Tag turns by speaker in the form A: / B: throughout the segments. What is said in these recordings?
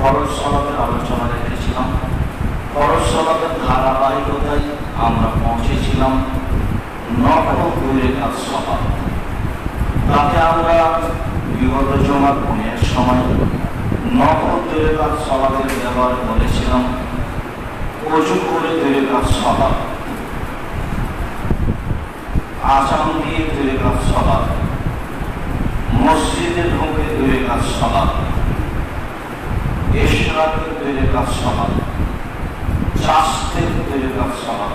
A: ফরজ সালাতের আলোচনা রেখেছিলাম। ফরজ সালাতের ধারাবাহিকতায় আমরা পৌঁছেছিলাম নফল 2 রাকাত সালাত। তাতে আমরা বিগত জুমার দিনের সময় নফল 2 রাকাত সালাতের ব্যাপারে বলেছিলাম। ওযু করে 2 রাকাত সালাত, আযান দিয়ে 2 রাকাত সালাত, মসজিদে ঢুকে 2 রাকাত সালাত, ইশরাকের 2 রাকাত সালাত, চাষতের 2 রাকাত সালাত,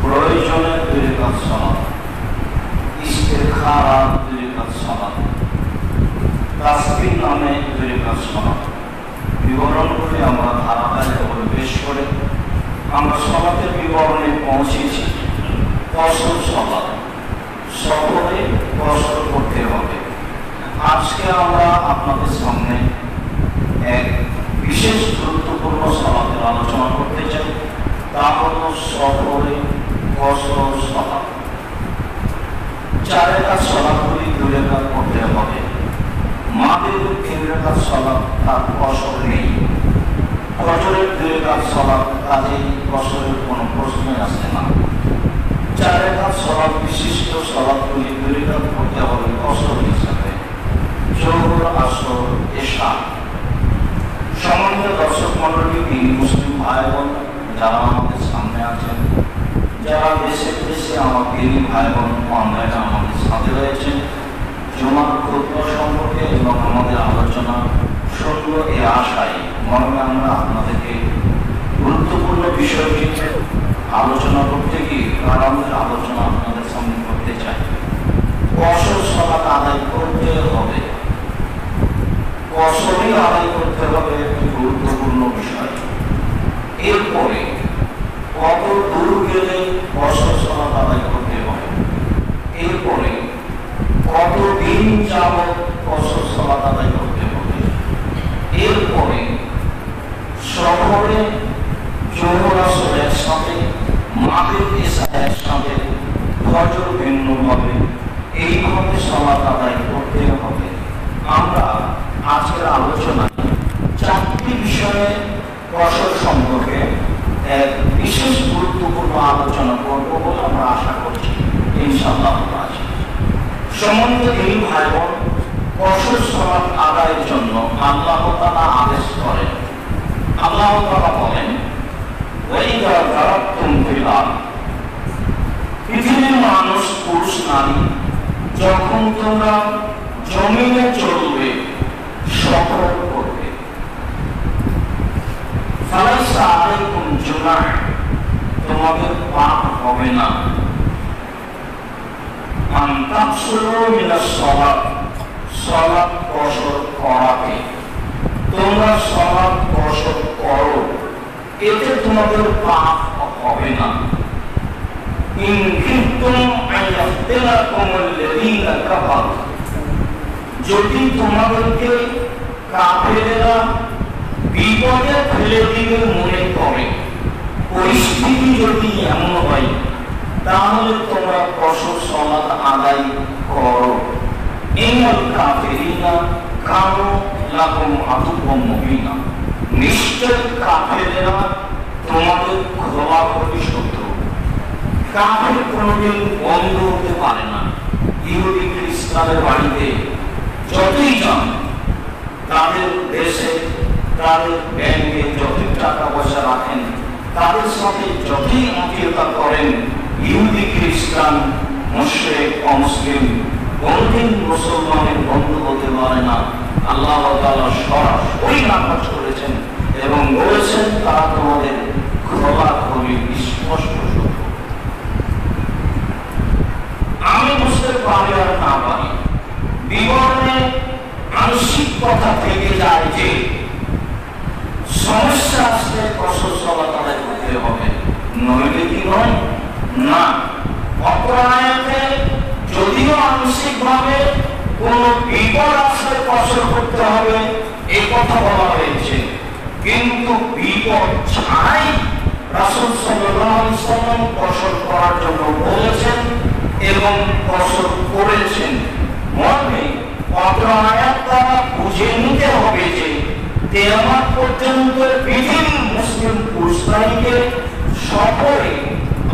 A: প্রয়োজনের 2 রাকাত সালাত, ইস্তেখারার 2 রাকাত সালাত, তাসবিহ নামে 2 রাকাত সালাত। বিবরণ করে আমরা ধারাবাহিকভাবে পেশ করে আমরা সালাতের বিবরণে পৌঁছেছি। কসর সালাত, সফরে কসর করতে হবে। আজকে আমরা আপনাদের সামনে এক বিশেষ গুরুত্বপূর্ণ সালাতের আলোচনা করতে চাই, তা হল সফরে কসর সালাত। 4 রাকাত সালাতগুলি 2 রাকাত করতে হবে। মাগরিবের 3 রাকাত সালাত তার কসর নেই। ফজরের 2 রাকাত সালাত, কাজেই কসরের কোনো প্রশ্নই আসে না। 4 রাকাত সালাত বিশিষ্ট সালাতগুলি 2 রাকাত করতে হবে কসর হিসাবে। জোহর, আসর, এশা। সম্মানিত দর্শক মণ্ডলী, দিনী মুসলিম ভাই বোন যারা আমাদের সামনে আছেন, যারা দেশে দেশে আমার দিনী ভাই বোন অনলাইনে আমাদের সাথে রয়েছেন, জুমার খুতবা সম্পর্কে এবং আমাদের আলোচনা শুনবো এই আশায় মর্মে আমরা আপনাদেরকে গুরুত্বপূর্ণ বিষয়টিকে আলোচনা করতে গিয়ে আমাদের আলোচনা আপনাদের সামনে করতে চাই। কসর সালাত আদায় করতে হবে, কসরই আদায় করতে হবে, একটি গুরুত্বপূর্ণ বিষয়। এরপরে কত দূর গেলে কসর সালাত আদায় করতে হবে, এরপরে কতদিন যাবত কসর সালাত আদায় করতে হবে, এরপরে সফরে জোহর আসর একসাথে, মাগরিব এশা একসাথে, ফজর ভিন্নভাবে, এইভাবে সালাত আদায় করতে হবে। আমরা আজকের আলোচনায় 4টি বিষয়ে কসর সম্পর্কে এক বিশেষ গুরুত্বপূর্ণ আলোচনা করব বলে আমরা আশা করছি ইনশাআল্লাহ। সম্মানিত দিনী ভাই বোন, কসর সালাত আদায়ের জন্য আল্লাহ তাআলা আদেশ করেন। আল্লাহ তাআলা বলেন, ওয়াইদা দারাবতুম ফিল আরদ, পৃথিবীর মানুষ পুরুষ নারী যখন তোমরা জমিনে চলবে, সফর করবে, ফালাইসা আলাইকুম জুনাহ, তোমাদের পাপ হবে না। আন তাকসুরু মিনাস সালাত, সালাত কসর করাকে, তোমরা সালাত কসর করো, এতে তোমাদের পাপ হবে না। ইন খিফতুম আন ইয়াফতিনাকুমুল্লাযীনা কাফারু, যদি তোমাদেরকে কাফেররা বিপদে ফেলে দিবে মনে করে, পরিস্থিতি যদি এমন হয়, তাহলে তোমরা কসর সালাত আদায় করো। ইন্নাল কাফিরিনা কানু লাকুম আদুওয়াম মুবিনা, নিশ্চয় কাফেররা তোমাদের খোলাখুলি শত্রু। কাফের কোনোদিন বন্ধ হতে পারে না। ইহুদি খ্রিস্টানের বাড়িতে যতই যান, তাদের দেশে তাদের ব্যাংকে যতই টাকা পয়সা রাখেন, তাদের সাথে যতই আত্মীয়তা করেন, ইহুদি খ্রিস্টান মুশরিক অমুসলিম কোনদিন মুসলমানের বন্ধু হতে পারে না। আল্লাহ তাআলা সরাসরি নাকচ করেছেন এবং বলেছেন তারা তোমাদের খোলাখুলি স্পষ্ট শত্রু। আমি বুঝতে পারি আর না পারি, বিবরণে আংশিক কথা থেকে যায় যে সমস্যা আসলে কসর সালাত আদায় করতে হবে, নইলে কি নয় না। অপর আয়াতে যদিও আংশিকভাবে কোন বিপদ আসলে কসর করতে হবে এই কথা বলা হয়েছে, কিন্তু বিপদ ছাড়াই রাসূল সাল্লাল্লাহু আলাইহি ওয়াসাল্লাম কসর করার জন্য বলেছেন এবং কসর করেছেন। মর্মে অপর আয়াত দ্বারা বুঝে নিতে হবে যে কিয়ামত পর্যন্ত পৃথিবীর মুসলিম পুরুষকে সফরে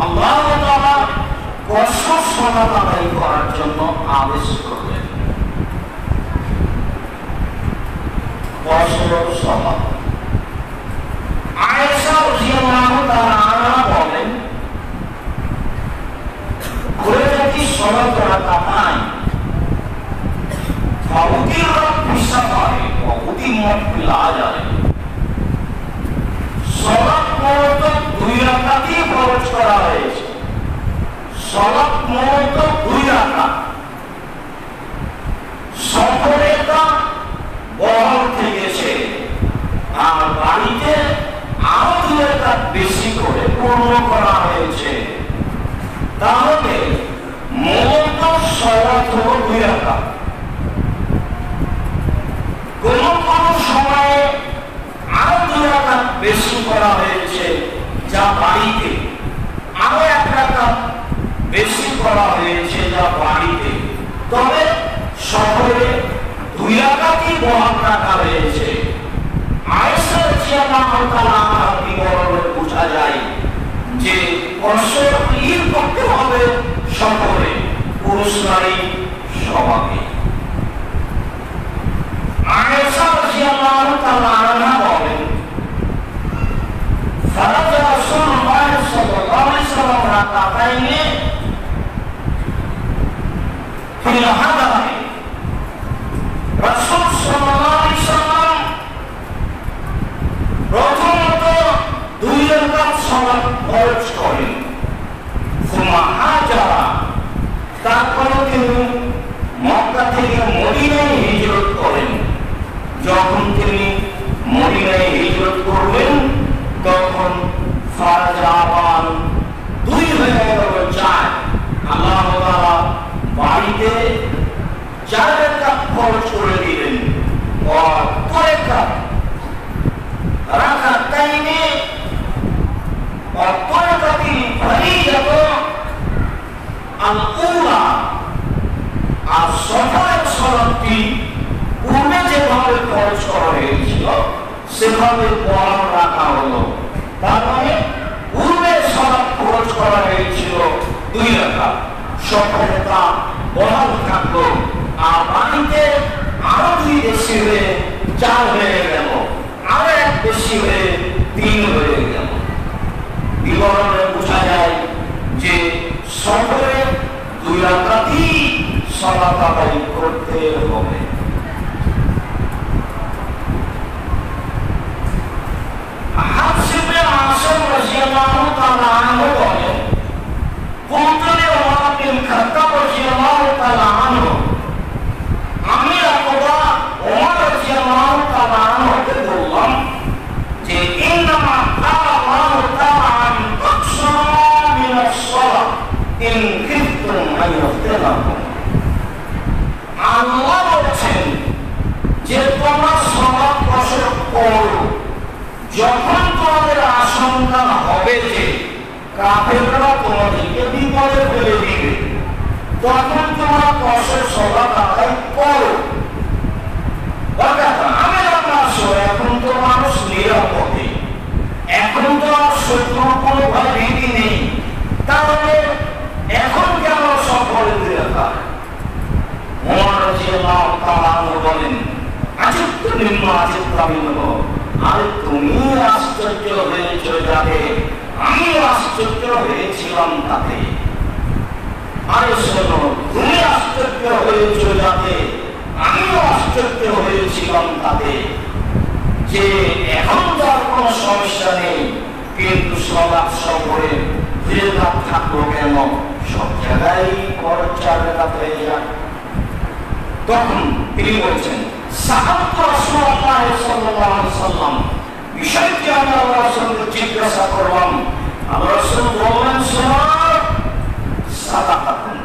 A: আল্লাহ তাআলা কসম সালাত আদায় করার জন্য আদেশ করলেন। কসর সালাত আয়েশা রাদিয়াল্লাহু তাআলা আনহা বলেন, ঘরে যদি সালাত রাকাতায় ফাউতির বিশাফায়ে ওয়াউতিমত বিল আজারে, সালাত মূলত 2 রাকাতই ফরজ করা হয়েছে। সালাত মূলত 2 রাকাত। সফরেটা বহর থেকেছে, আর বাড়িতে আরো 2 রাকাত বেশি করে পূর্ণ করা হয়েছে। তাহলে মূলত সালাত হলো 2 রাকাত। কোন কোন সময়ে আরো 2 রাকাত বেশি করা হয়েছে, যা বাড়িতে, আরো 1 রাকাত বেশি করা হয়েছে যা বাড়িতে। তবে সফরে 2 রাকাতই বহাল রাখা হয়েছে। আয়েশা রাদিয়াল্লাহু তাআলা আনহার বিবরণে বোঝা যায় যে কসর ঈদ করতে হবে সফরে, পুরুষ নারী সবাইকে। আয়েশা রাদিয়াল্লাহু তাআলা আনহা বলেন, ফারাজা রাসূলুল্লাহ সাল্লাল্লাহু আলাইহি ওয়াসাল্লাম রাকাতাইনে ফিল হাদারে, রাসূল সাল্লাল্লাহু আলাইহি ওয়াসাল্লাম প্রথমত 2 রাকাত সালাত ফরজ করেন। সুম্মা হাজারা, তারপরে তিনি মক্কা থেকে মদিনায় হিজরত করেন। যখন তিনি মদিনায় হিজরত করবেন তখন ফারজাবান 2 হয়ে গেল 4। আল্লাহ তাআলা বাড়িতে 4 রাকাত ফরজ করে দিলেন। আর 2 রাকাত রাকাতাইনে অপরাকাতি ফরিজাত আল-উলা, আর সফরের সালাতটি পূর্বে যেভাবে ফরজ করা হয়েছিল সেভাবে বহাল রাখা হলো। তার মানে পূর্বে সালাত ফরজ করা হয়েছিল 2 রাকাত, সফরে তা বহাল থাকলো। আর বাড়িতে আরো 2 বেশি হয়ে 4 হয়ে গেল, আরো 1 বেশি হয়ে 3 হয়ে গেল। বিবরণে বোঝা যায় যে সফরে 2 রাকাতই সালাত আদায় করতে হবে। হাফস ইবনে আসম রাদিয়াল্লাহু তাআলা আনহু বলেন, কুনতুলি ওমর বিন খাত্তাব রাদিয়াল্লাহু তাআলা আনহু, আমি আকবা ওমর রাদিয়াল্লাহু তাআলা আনহুকে বললাম যে ইন্নামা আল্লাহু তাআলা আন তাকসুরু মিনাস সালাত ইন খিফতুম আইয়াফতালাকুম। আল্লাহ বলেছেন যে তোমরা সালাত কসর করো যখন তোমাদের আশঙ্কা হবে যে কাফেররা তোমাদেরকে বিপদে ফেলে দিবে, তখন তোমরা কসর সালাত আদায় করো। এখন তো মানুষ নিরাপদে, এখন তো আর শত্রুর কোনো ভয় ভীতি নেই, তাহলে এখন কেন সফরে 2 রাকাত? ওমর রাদিয়াল্লাহু তাআলা আনহু বলেন, আজিবতু মিম্মা আজিবতা মিনহু, আরে তুমি আশ্চর্য হয়েছ যাতে আমি আশ্চর্য হয়েছিলাম তাতে। আরে শোনো, তুমি আশ্চর্য হয়েছ যাতে আমিও আশ্চর্য হয়েছিলাম তাতে, যে এখন তো আর কোনো সমস্যা নেই, কিন্তু সালাত সফরে 2 রাকাত থাকলো কেন? সব জায়গায় ফরজ 4 রাকাত হয়ে যায়। তখন তিনি বলছেন, সাহাবত রাসূলুল্লাহ সাল্লাল্লাহু আলাইহি ওয়াসাল্লাম, বিষয়টি আমি আল্লাহর রাসূলকে জিজ্ঞাসা করলাম। আল্লাহর রাসূল বললেন, সাদাকাতুন,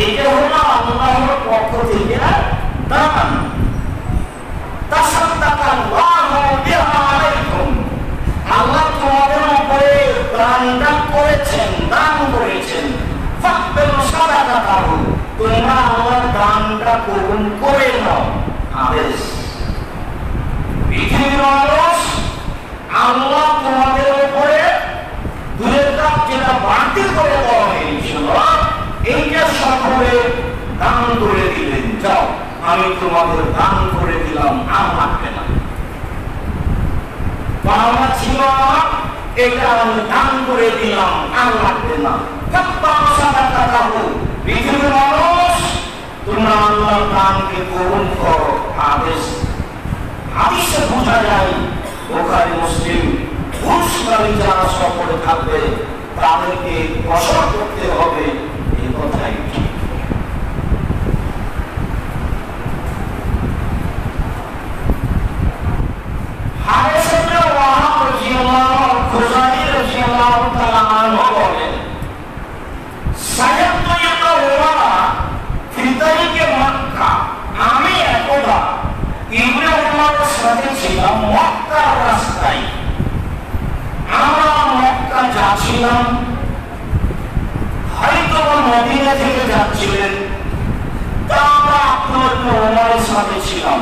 A: এটা হলো আল্লাহর পক্ষ থেকে দান। তাসাদ্দাকাল্লাহু বিহা আলাইকুম, আল্লাহ তোমাদের উপরে দান করেছেন, দান করেছেন। ফাকবিলু সাদাকাতাহু, তোমরা আল্লাহর দানটা কবুল করে নাও। আদেশ পৃথিবীর মানুষ আল্লাহ তোমাদের উপরে 2 রাকাত যেটা বাতিল করে দেওয়া হয়েছিল এইটা সকলে দান করে দিলেন, যাও আমি তোমাদের দান করে দিলাম, আর লাগবে না। পাওনা ছিল এটা আমি দান করে দিলাম, আর লাগবে না। পৃথিবীর মানুষ তোমরা আল্লাহর দানকে কবুল করো, আদেশ। হাদিসে বোঝা যায়, বুখারী মুসলিম, পুরুষকারী যারা সফরে থাকবে তাদেরকে কসর করতে হবে, এই কথাই ঠিক। হারেস ইবনে ওয়াহাব রাদিয়াল্লাহু আনহু খুজাই রাদিয়াল্লাহু তাআলা আনহু বলেন, সাইয়্যিদ ইবনে উমারা ফি তারিকে মক্কা, আমি একদা ইবনে উমারের সাথে ছিলাম মক্কার রাস্তায়। আমরা মক্কা যাচ্ছিলাম, হয়তো মদিনা থেকে যাচ্ছিলেন, তা আমরা আপনার উমারের সাথে ছিলাম।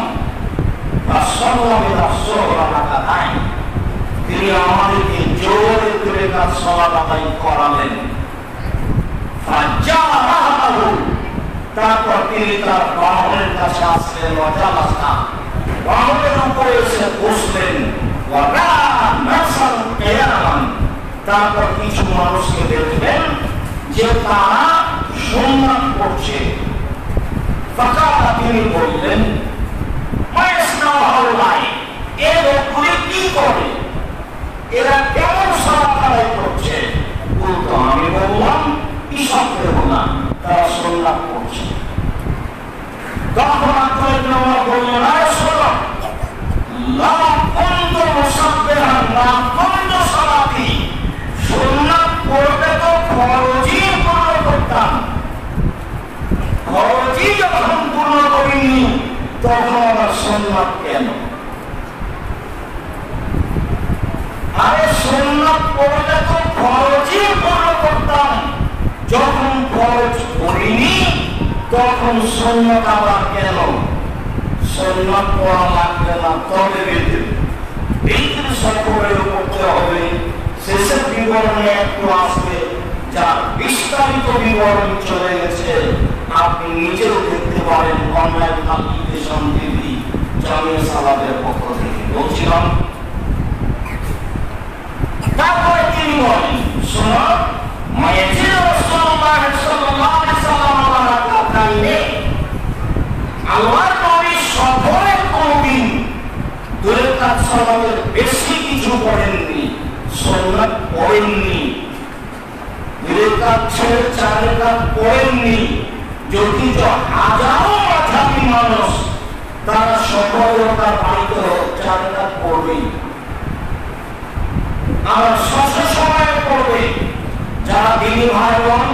A: তিনি আমাদেরকে জোরে করে তার সালাত আদায় করালেন। তারপর তিনি তার বাহনের কাছে আসলেন, বাহনের উপরে এসে বসলেন। তারপর কিছু মানুষকে দেখলেন যে তারা সুন্নাত পড়ছে। তিনি বললেন, এ লোকগুলি কি করে, এরা কেমন সালাত আদায় করছে? বলতো, আমি বললাম ইসব দেবো না, তারা সুন্নাত পড়ছে। তখন আব্দুল্লাহ বললেন, আরে শোনো, লা কুনতু মুসাব্বিহান লা কুনতু সালাতি, সুন্নাত পড়তে তো ফরজই পূর্ণ করতাম, ফরজই যখন পূর্ণ করিনি তখন আবার সুন্নাত কেন? আরে সুন্নাত পড়লে তো ফরজই পূর্ণ করতাম, যখন ফরজ পড়িনি তখন সুন্নাত আবার কেন? সুন্নাত পড়া লাগবে না, তবে বিদ্যুৎ সকলে করতে হবে। শেষের বিবরণে একটু আসবে, যার বিস্তারিত বিবরণ চলে গেছে, আপনি নিজেও দেখতে পারেন অনলাইন অ্যাপ্লিকেশন টিভি জামিয়া সালাতের পক্ষ থেকে। বলছিলাম, তারপরে তিনি বলেন, শোনো, আল্লাহর নবী সফরে কোনদিন 2 রাকাত সালাতের বেশি কিছু পড়েননি, সুন্নাত পড়েননি, 2 রাকাত ছেড়ে 4 রাকাত পড়েননি। যদি হাজারো মাঝাবি মানুষ তারা সফলতার বাড়িতে 4 রাকাত পড়বেই, আর সময় পড়বে। যারা দিনী ভাই বোন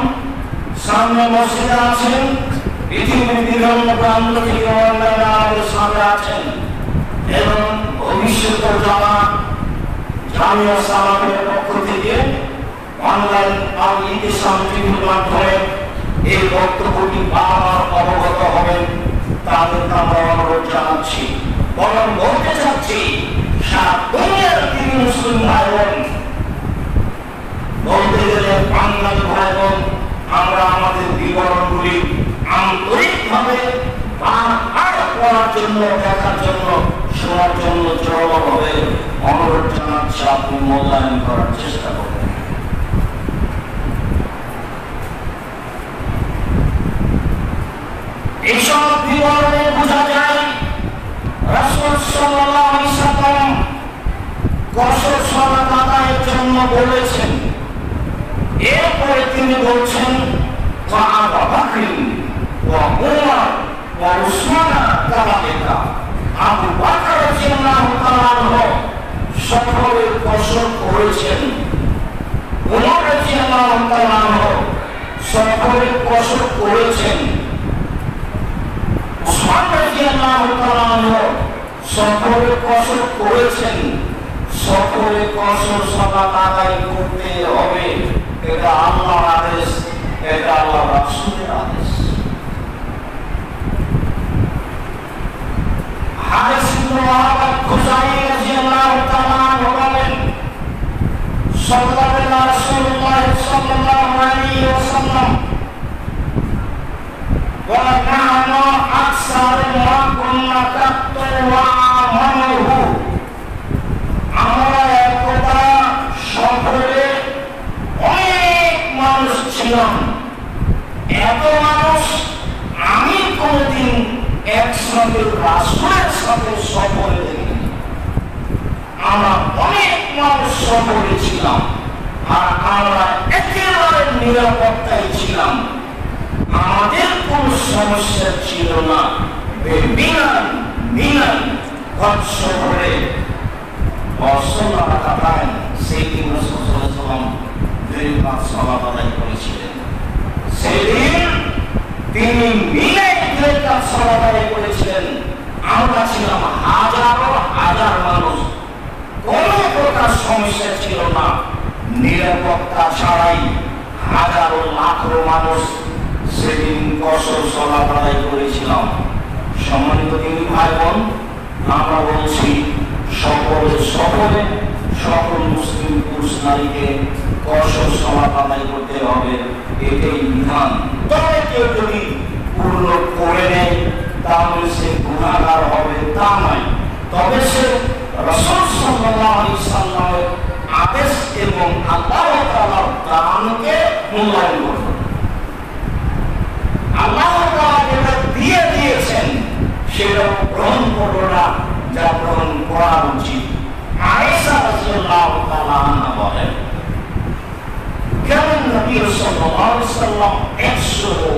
A: সামনে মসজিদে আছেন, পৃথিবীর বিভিন্ন প্রান্ত থেকে অনলাইন আমাদের সামনে আছেন, এবং ভবিষ্যতে যারা জামিয়া সালাতের পক্ষ থেকে অনলাইন অ্যাপ্লিকেশন টিভির মাধ্যমে এই বক্তব্যটি বারবার অবগত হবেন, তাদেরকে আমরা অনুরোধ জানাচ্ছি। বরং বলতে চাচ্ছি, সারা দুনিয়ার তিনি মুসলিম ভাই বোন, বলতে গেলে বাঙালি ভাই বোন, আমরা আমাদের বিবরণগুলি আন্তরিকভাবে পড়ার জন্য, দেখার জন্য, শোনার জন্য জোরালোভাবে অনুরোধ জানাচ্ছি, আপনি মূল্যায়ন করার চেষ্টা করবেন। এইসব বিবরণে বোঝা যায় রাসূল সাল্লাল্লাহু আলাইহি ওয়াসাল্লাম কসর সালাত আদায়ের জন্য বলেছেন। এরপরে তিনি বলছেন, আবু বকর ওয়া উমর ওয়া উসমান কাযালিকা, আবু বকর রাদিয়াল্লাহু তাআলা আনহু সফরে কসর করেছেন, উমর রাদিয়াল্লাহু তাআলা আনহু সফরে কসর করেছেন, উসমান রাদিয়াল্লাহু তাআলা আনহু সফরে কসর করেছেন। সফরে কসর সালাত আদায় করতে হবে, এটা আল্লাহর আদেশ, এটা আল্লাহর রাসূলের আদেশ। হাদিস ইবনে ওয়াহাব খুজাই সাল্লাল্লাহু রাসূলুল্লাহ সাল্লাল্লাহু আলাইহি ওয়াসাল্লাম ওয়া নাহনু আকসারু মা কুন্না তাকওয়া আমানহু, আমরা একদা সফরে অনেক মানুষ ছিলাম, এত মানুষ আমি কোনদিন একসাথে রাসূলের সাথে সফরে দেখিনি। আমরা অনেক মানুষ সফরে ছিলাম আর আমরা একেবারে নিরাপত্তায় ছিলাম, আমাদের কোন সমস্যা ছিল না। সফরে সেই দিন রাসূল সাল্লাল্লাহু আলাইহি ওয়াসাল্লাম দুই রাকাত সালাত আদায় করেছিলেন। সেদিন তিনি মিলে দুই রাকাত সালাত আদায় করেছিলেন। আমরা ছিলাম হাজারো হাজার মানুষ, কোন প্রকার সমস্যা ছিল না, নিরাপত্তা ছাড়াই হাজারো লাখো মানুষ সেদিন কসর সালাত আদায় করেছিলাম। সম্মানিত দিনী ভাই বোন, আমরা বলছি সকলে সকল মুসলিম পুরুষ নারীকে কসর সালাত আদায় করতে হবে, এটাই বিধান। তবে কেউ যদি পূর্ণ করে নেয় তাহলে সে গুনাহগার হবে তা নয়, তবে সে রাসূল সাল্লাল্লাহু আলাইহি ওয়াসাল্লামের আদেশ এবং আল্লাহ তাআলার দানকে মূল্যায়ন করবে। আল্লাহ তাআলা যেটা দিয়ে দিয়েছেন সেটা গ্রহণ করোনা, যা গ্রহণ করা উচিত। আয়েশা রাদিয়াল্লাহু তাআলা আনহা বলেন, কারণ নবী সাল্লাল্লাহু আলাইহি ওয়াসাল্লাম 120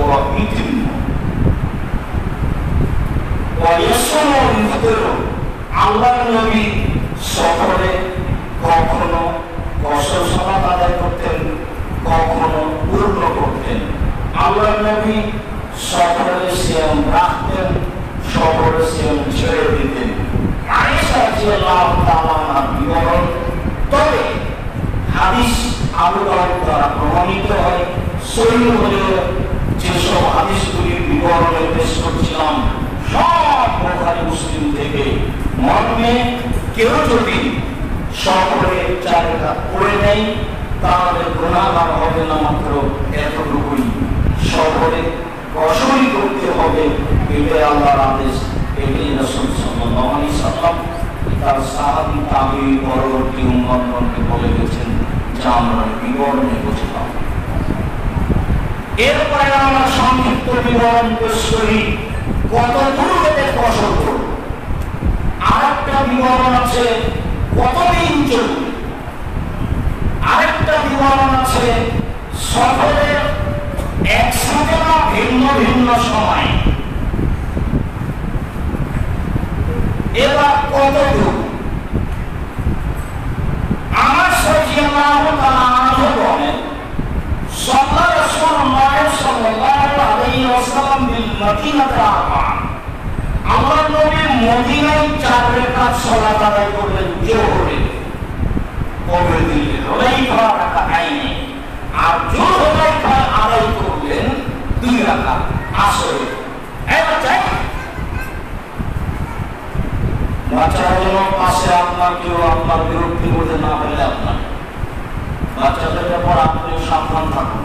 A: আল্লাহর নবী সফরে কখনো কসর সালাত আদায় করতেন, কখনো পূর্ণ করতেন। আল্লাহর নবী সফরে সিয়াম রাখতেন, সফরে সিয়াম ছেড়ে দিতেন। আয়েশা রাদিয়াল্লাহু তাআলা আনহার বিবরণ। তবে হাদিস আবু দাউদ দ্বারা প্রমাণিত হয়, সহিহ হলেও যেসব হাদিসগুলির বিবরণে পেশ করছিলাম সব বুখারী মুসলিম থেকে। মর্মে কেউ যদি সফরে 4 রাকাত পড়ে নেয় তাহলে গুনাহগার হবে না, মাত্র এতটুকুই। সফরে কসরই করতে হবে, এটাই আল্লাহর আদেশ, এটাই রাসূল সাল্লাল্লাহু আলাইহি ওয়াসাল্লাম তার সাহাবী তাবেঈ পরবর্তী উম্মতগণকে বলে গেছেন, যা আমরা বিবরণে বুঝলাম। এরপরে আমরা সংক্ষিপ্ত বিবরণ পেশ করি কত দূর গেলে কসর করব। আরেকটা বিবরণ আছে কতদিন চলবে, আরেকটা বিবরণ আছে সফরে একসাথে না ভিন্ন ভিন্ন সময়। এবার কত দূর? আমার রাদিয়াল্লাহু তাআলা আনহু বলেন, সাল্লাল্লাহু আলাইহি ওয়াসাল্লাম বিল মদিনাতে আল্লাহর নবী মদিনায় 4 রাকাত সালাত আদায় করলেন জোহরে, কবে দিলেন হুলাইফা রাকাতাইনে, আর জোহরাইফা আদায় করলেন 2 রাকাত আসরে। এবার যাই বাচ্চারা যেন পাশে আপনার কেউ আপনার বিরক্তি করতে না পারলে আপনার বাচ্চাদের ব্যাপার আপনি সাবধান থাকুন।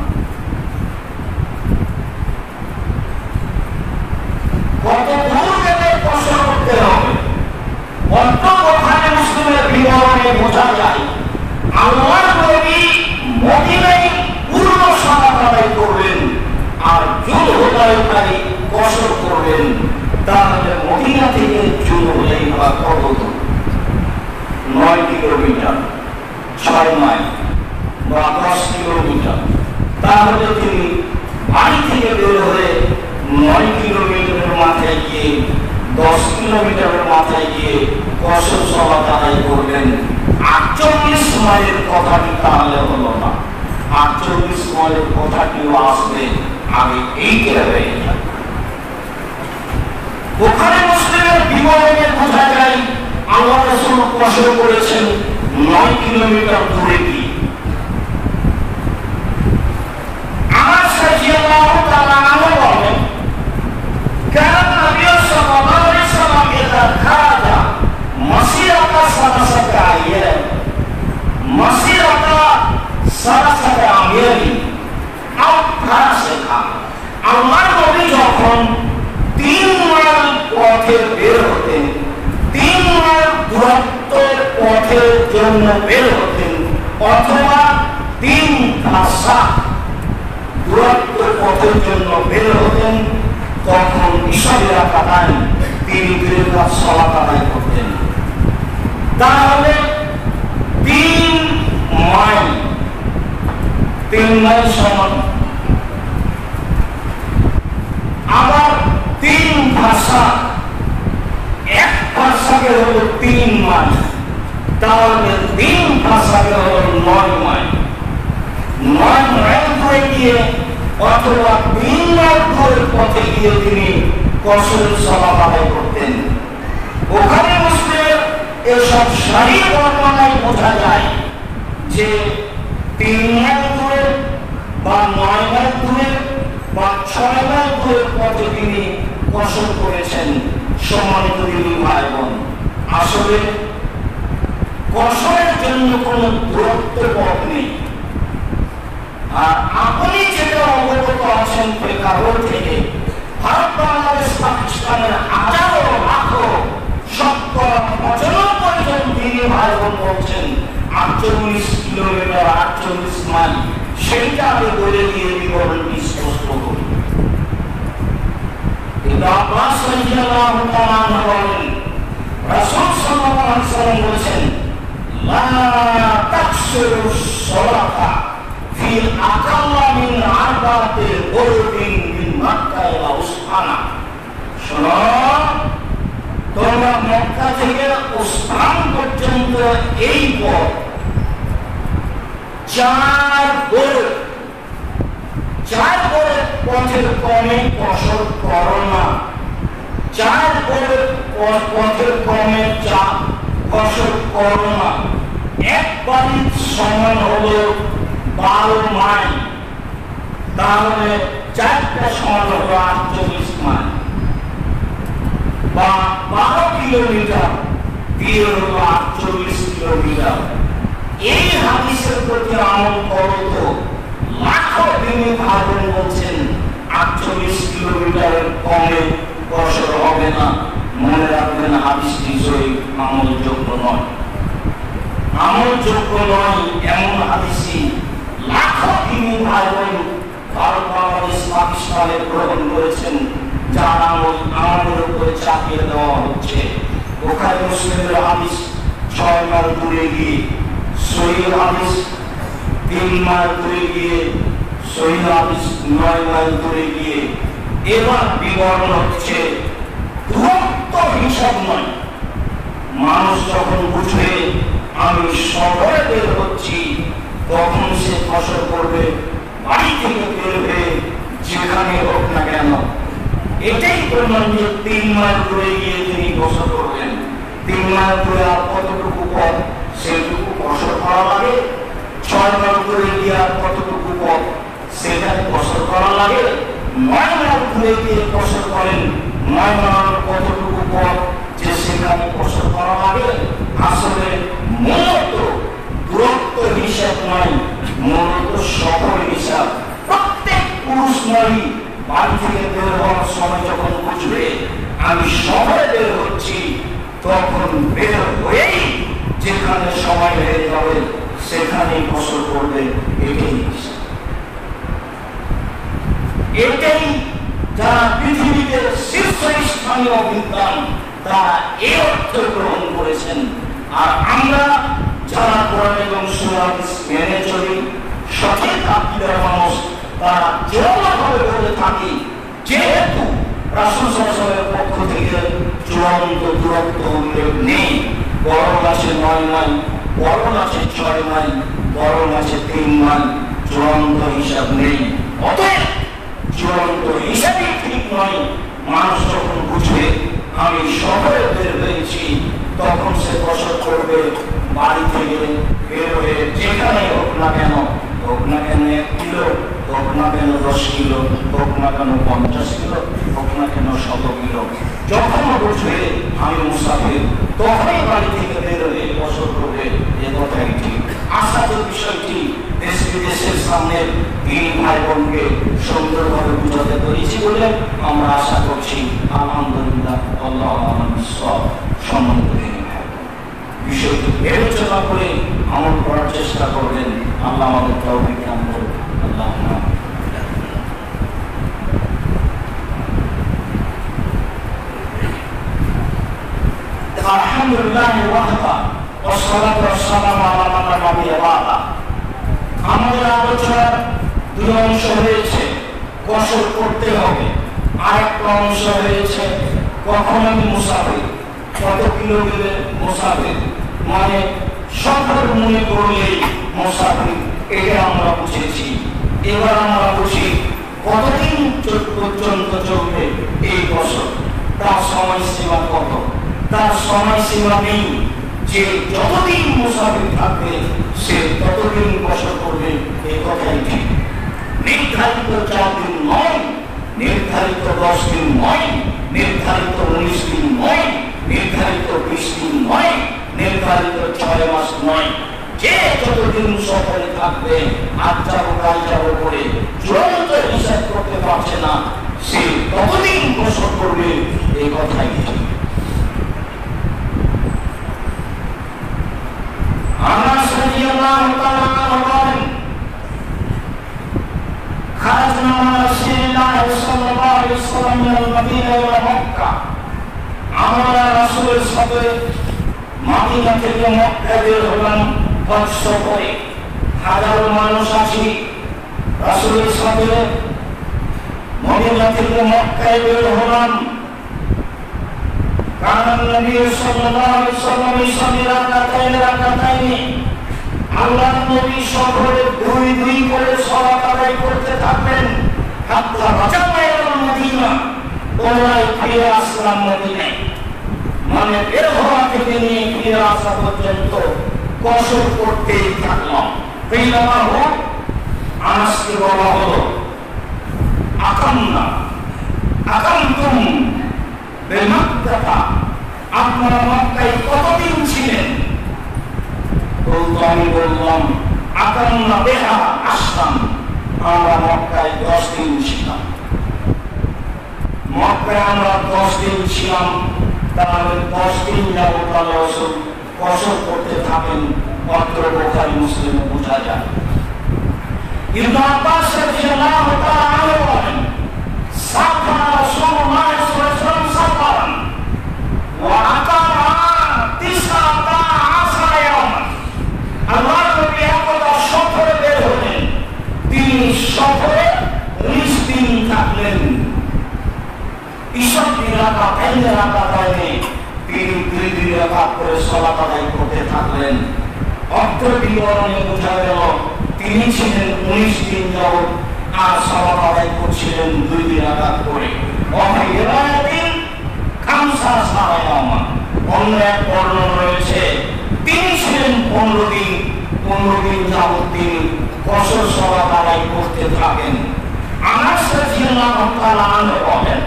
A: কত দূর গেলে কসর করতে হবে? অন্য বুখারী মুসলিমের বিবরণে বোঝা যায় আল্লাহর নবী মদিনায় পূর্ণ সালাত আদায় করবেন আর জুলহুলাইফায় কসর করবেন। তাহলে মদিনা থেকে জুলহুলাইফা কত দূর? 9 কিলোমিটার, 6 মাইল বা 10 কিলোমিটার। তাহলে তিনি বাড়ি থেকে বের হয়ে 9 কিলোমিটারের মাথায় গিয়ে 10 কিলোমিটারের মাথায় গিয়ে কসর সালাত আদায় করবেন। 48 মাইলের কথাটি তাহলে হলো না, 48 মাইলের কথাটিও আসবে আগে এইটা হয়ে যাবে। বুখারী মুসলিমের বিবরণে বোঝা যায় আল্লাহ রাসূল কসর করেছেন 9 কিলোমিটার দূরে গিয়ে। আমার রাদিয়াল্লাহু তাআলা আনহু বলেন, কারণ নবী সাল্লাল্লাহু আলাইহি ওয়াসাল্লাম ইযা খারাজা মাসিরাতা সালাসাতা আইয়াম, মাসিরাতা বের হতেন, 3 মাইল দূরত্বের পথের জন্য বের হতেন, অথবা 3 ভাষা দূরত্ব পথের জন্য বের হতেন, তখন ইশারা কাটায় তিনি দুই রাকাত সালাত আদায় করতেন। তাহলে 3 মাইল সমান। আবার 3 ভাষা, এক ভাষাকে হলো 3 মাইল, তাহলে 3 ভাষাকে হলো 9 মাইল। 9 মাইল ধরে গিয়ে অথবা 3 মাইল ধরে পথে গিয়ে তিনি কসরের সালাত আদায় করতেন। ওখানে মুসলিমের এসব সারি বর্ণনায় বোঝা যায় যে 3 মাইল দূরে বা 9 মাইল দূরে বা 6 মাইল দূরের পথে তিনি কসর করেছেন। সম্মানিত দিনী ভাই বোন, আসলে কসরের জন্য কোনো দূরত্ব পথ নেই। আর আপনি যেটা অবগত আছেন প্রেক্ষাপট থেকে, ভারত, বাংলাদেশ, পাকিস্তানের হাজারো লাখো 95% জন দিনী ভাই বোন বলছেন 48 কিলোমিটার, 48 মাইল। সেইটা আমি বলে দিয়ে বিবরণটি স্পষ্ট করি। আব্বাস রাদিয়াল্লাহু তাআলা বলেন, রাসূল সাল্লাল্লাহু আলাইহি ওয়াসাল্লাম বলেছেন, লা তাকসুরু সালাতা ফি আকাল্লা মিন আরবাতি বুরদিন মিন মক্কা ইলা উসফানা। শোনো, তোমরা মক্কা থেকে উসফান পর্যন্ত এই পথ 4 বছর পথের কমে কসর করো না। 4 পথের কমে কসর করো না। একবারই সমান হলো 12 মাইল, তাহলে 4টা সমান হলো 48 মাইল বা 12 কিলোমিটার দিয়ে হলো 48 কিলোমিটার। এই হাদিসের প্রতি আমল করো তো লাখো দিনী ভাইবোন বলছেন 48 কিলোমিটারের কমে কসর হবে না। মনে রাখবেন, হাদিসটি সহিহ, আমলযোগ্য নয়। আমলযোগ্য নয় এমন হাদিসই লাখো দিনী ভাইবোন ভারত, বাংলাদেশ, পাকিস্তানে গ্রহণ করেছেন, যার আমল আমাদের উপরে চাপিয়ে দেওয়া হচ্ছে। বুখারী মুসলিমের হাদিস 6 মাইল দূরে গিয়ে, সহিহ হাদিস 3 মাইল দূরে গিয়ে, সহিহ হাদিস 9 মাইল দূরে গিয়ে। এবার বিবরণ হচ্ছে দূরত্ব হিসাব নয়। মানুষ যখন বুঝবে আমি শহরে বের হচ্ছি, তখন সে কসর করবে বাড়ি থেকে বের হয়ে যেখানে হোক না কেন। এটাই প্রমাণ যে 3 মাইল দূরে গিয়ে তিনি কসর করবেন। 3 মাইল দূরে আর কতটুকু পথ, সেটুকু কসর করা লাগে। 6 মাইল দূরে গিয়ে আর কতটুকু পথ, সেখানে কসর করা লাগে। 9 মাইল দূরে গিয়ে কসর করেন, 9 মাইল কতটুকু পথ যে সেখানে কসর করা লাগে। আসলে মূলত দূরত্ব হিসাব নয়, মূলত সফর হিসাব। প্রত্যেক পুরুষ নারী বাড়ি থেকে বের হওয়ার সময় যখন বুঝবে আমি শহরে বের হচ্ছি, তখন বের হয়েই যেখানে সময় হয়ে যাবে সেখানেই কসর করবে। এটাই যারা পৃথিবীতে শীর্ষস্থানীয় বিদ্বান তারা এই অর্থ গ্রহণ করেছেন। আর আমরা যারা কোরআন এবং সুন্নাহ মেনে চলি, সঠিক আকীদার মানুষ, তারা যেভাবে বলে থাকি, যেহেতু রাসূল সাল্লাল্লাহু আলাইহি ওয়াসাল্লামের পক্ষ থেকে চূড়ান্ত দূরত্ব উল্লেখ নেই, বরং আছে 9 মাইল, বরং আছে 6 মাইল, বরং আছে 3 মাইল, চূড়ান্ত হিসাব নেই। অতএব চূড়ান্ত হিসাবই ঠিক নয়। মানুষ যখন বুঝবে আমি শহরে বের হয়েছি, তখন সে কসর করবে বাড়ি থেকে বের হয়ে যেখানে হোক না কেন, 1 কিলো, হোক না কেন 10 কিলো, হোক না কেন 50 কিলো, হোক না কেন 100 কিলো। যখন বুঝবে আমি মুসাফির, তখনই বাড়ি থেকে বের হয়ে কসর করবে। এ কথাই ঠিক। আসাদের বিষয়টি দেশ বিদেশের সামনে দিনী ভাই বোনকে সুন্দরভাবে বুঝাতে পেরেছি বলে আমরা আশা করছি। আলহামদুলিল্লাহ, আল্লাহ। সব সম্মানিত দিন বিষয়টি বিবেচনা করে আমল করার চেষ্টা করবেন। আল্লাহ আমাদের তৌফিক দান করুন। আল্লাহ আলহামদুলিল্লাহ ওয়াহদা ওয়াসসালাতু ওয়াসসালামু আলা মান লা নাবিয়্যা বা'দা। আমাদের আলোচনার দুই অংশ হয়েছে, কসর করতে হবে, আর একটা অংশ হয়েছে কখন আমি মুসাফির, কত কিলো গেলে মুসাফির, মানে সফর মনে করলেই মুসাফির, এটা আমরা বুঝেছি। এবার আমরা বুঝি কতদিন পর্যন্ত চলবে এই কসর, তার সময়সীমা কত। তার সময়সীমা নেই যে যতদিন মুসাফির থাকবে সে ততদিন কসর করবে, এই কথাই ঠিক। নির্ধারিত 4 দিন নয়, নির্ধারিত 10 দিন নয়, নির্ধারিত 19 দিন নয়, নির্ধারিত 20 দিন নয়, নির্ধারিত 6 মাস নয়। যে যতদিন সফরে থাকবে, আজ যাবো কাল যাবো করে চূড়ান্ত হিসাব করতে পারছে না, সে ততদিন কসর করবে, এই কথাই ঠিক। আনাস রাদিয়াল্লাহু তাআলা বলেন, খারাজনা মা রাসূলিল্লাহ সাল্লাল্লাহু আলাইহি ওয়াসাল্লাম মিনাল মদিনা ইলা মক্কা। আমরা রাসূলের সাথে মদিনা থেকে মক্কা বের হলাম হজ সফরে। হাজারো মানুষ আসি রাসূলের সাথে মদিনা থেকে মক্কায় বের হলাম। কারণ নবী সাল্লাল্লাহু আলাইহি ওয়াসাল্লাম ইসলামী রাকাতাইনি আল্লাহর নবী সফরে 2 করে সালাত আদায় করতে থাকবেন। হাত্তা রাজাল মদিনা, ওরাই ফিরে আসলাম মদিনায়, মানে বের হওয়া থেকে নিয়ে ফিরে আসা পর্যন্ত কসর করতেই থাকলাম। আনাসকে বলা হলো, আকামতুম আপনারা মক্কায় কতদিন ছিলেন? আমি বললাম আকামনা বেহা আসলাম, আমরা মক্কায় 10 দিন ছিলাম। মক্কায় আমরা 10 দিন ছিলাম, তাহলে 10 দিন যাবত আল্লাহ রাসূল কসর করতে থাকেন। অত্র বুখারী মুসলিমে বোঝা যায়। ইবনে আব্বাস রাদিয়াল্লাহু তাআলা আনহু বলেন, সাফারা রাসূলুল্লাহ সাল্লাল্লাহু আলাইহি ওয়াসাল্লাম সাফারান ওয়া আকামা 19 ইয়াওমান। আল্লাহর নবী একদা সফরে বের হলেন, তিনি সফরে 19 দিন থাকলেন। ঈশা রাকাতাইনে তিনি 2 রাকাত করে সালাত আদায় করতে থাকলেন। অত্র বিবরণে বোঝা গেল তিনি ছিলেন 19 দিন যাবত আর সালাত আদায় করছিলেন 2 রাকাত করে। অন্য এক বর্ণনা রয়েছে তিনি ছিলেন 15 দিন যাবত তিনি কসর সালাত আদায় করতে থাকেন। আনাস রাদিয়াল্লাহু তাআলা আনহু বলেন,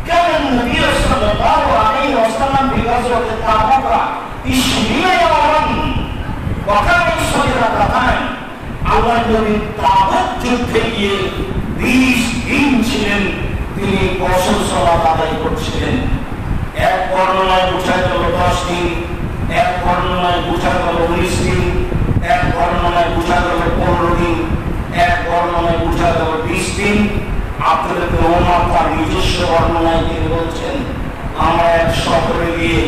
A: কারণ নবী সাল্লাল্লাহু আলাইহি ওয়াসাল্লাম বিগাজওয়াত তাবুক 20 ইয়াওমান ওয়া কানা সালাতান। আল্লাহর নবী তাবুক যুদ্ধে গিয়ে 20 দিন ছিলেন, তিনি কসর সালাত আদায় করছিলেন। এক বর্ণনায় বোঝা গেল 10 দিন, এক বর্ণনায় বোঝা গেল 19 দিন, এক বর্ণনায় বোঝা গেল 15 দিন, এক বর্ণনায় বোঝা গেল 20 দিন। আপনাদের ওমর তার নিজস্ব বর্ণনায় তিনি বলছেন, আমরা এক সফরে গিয়ে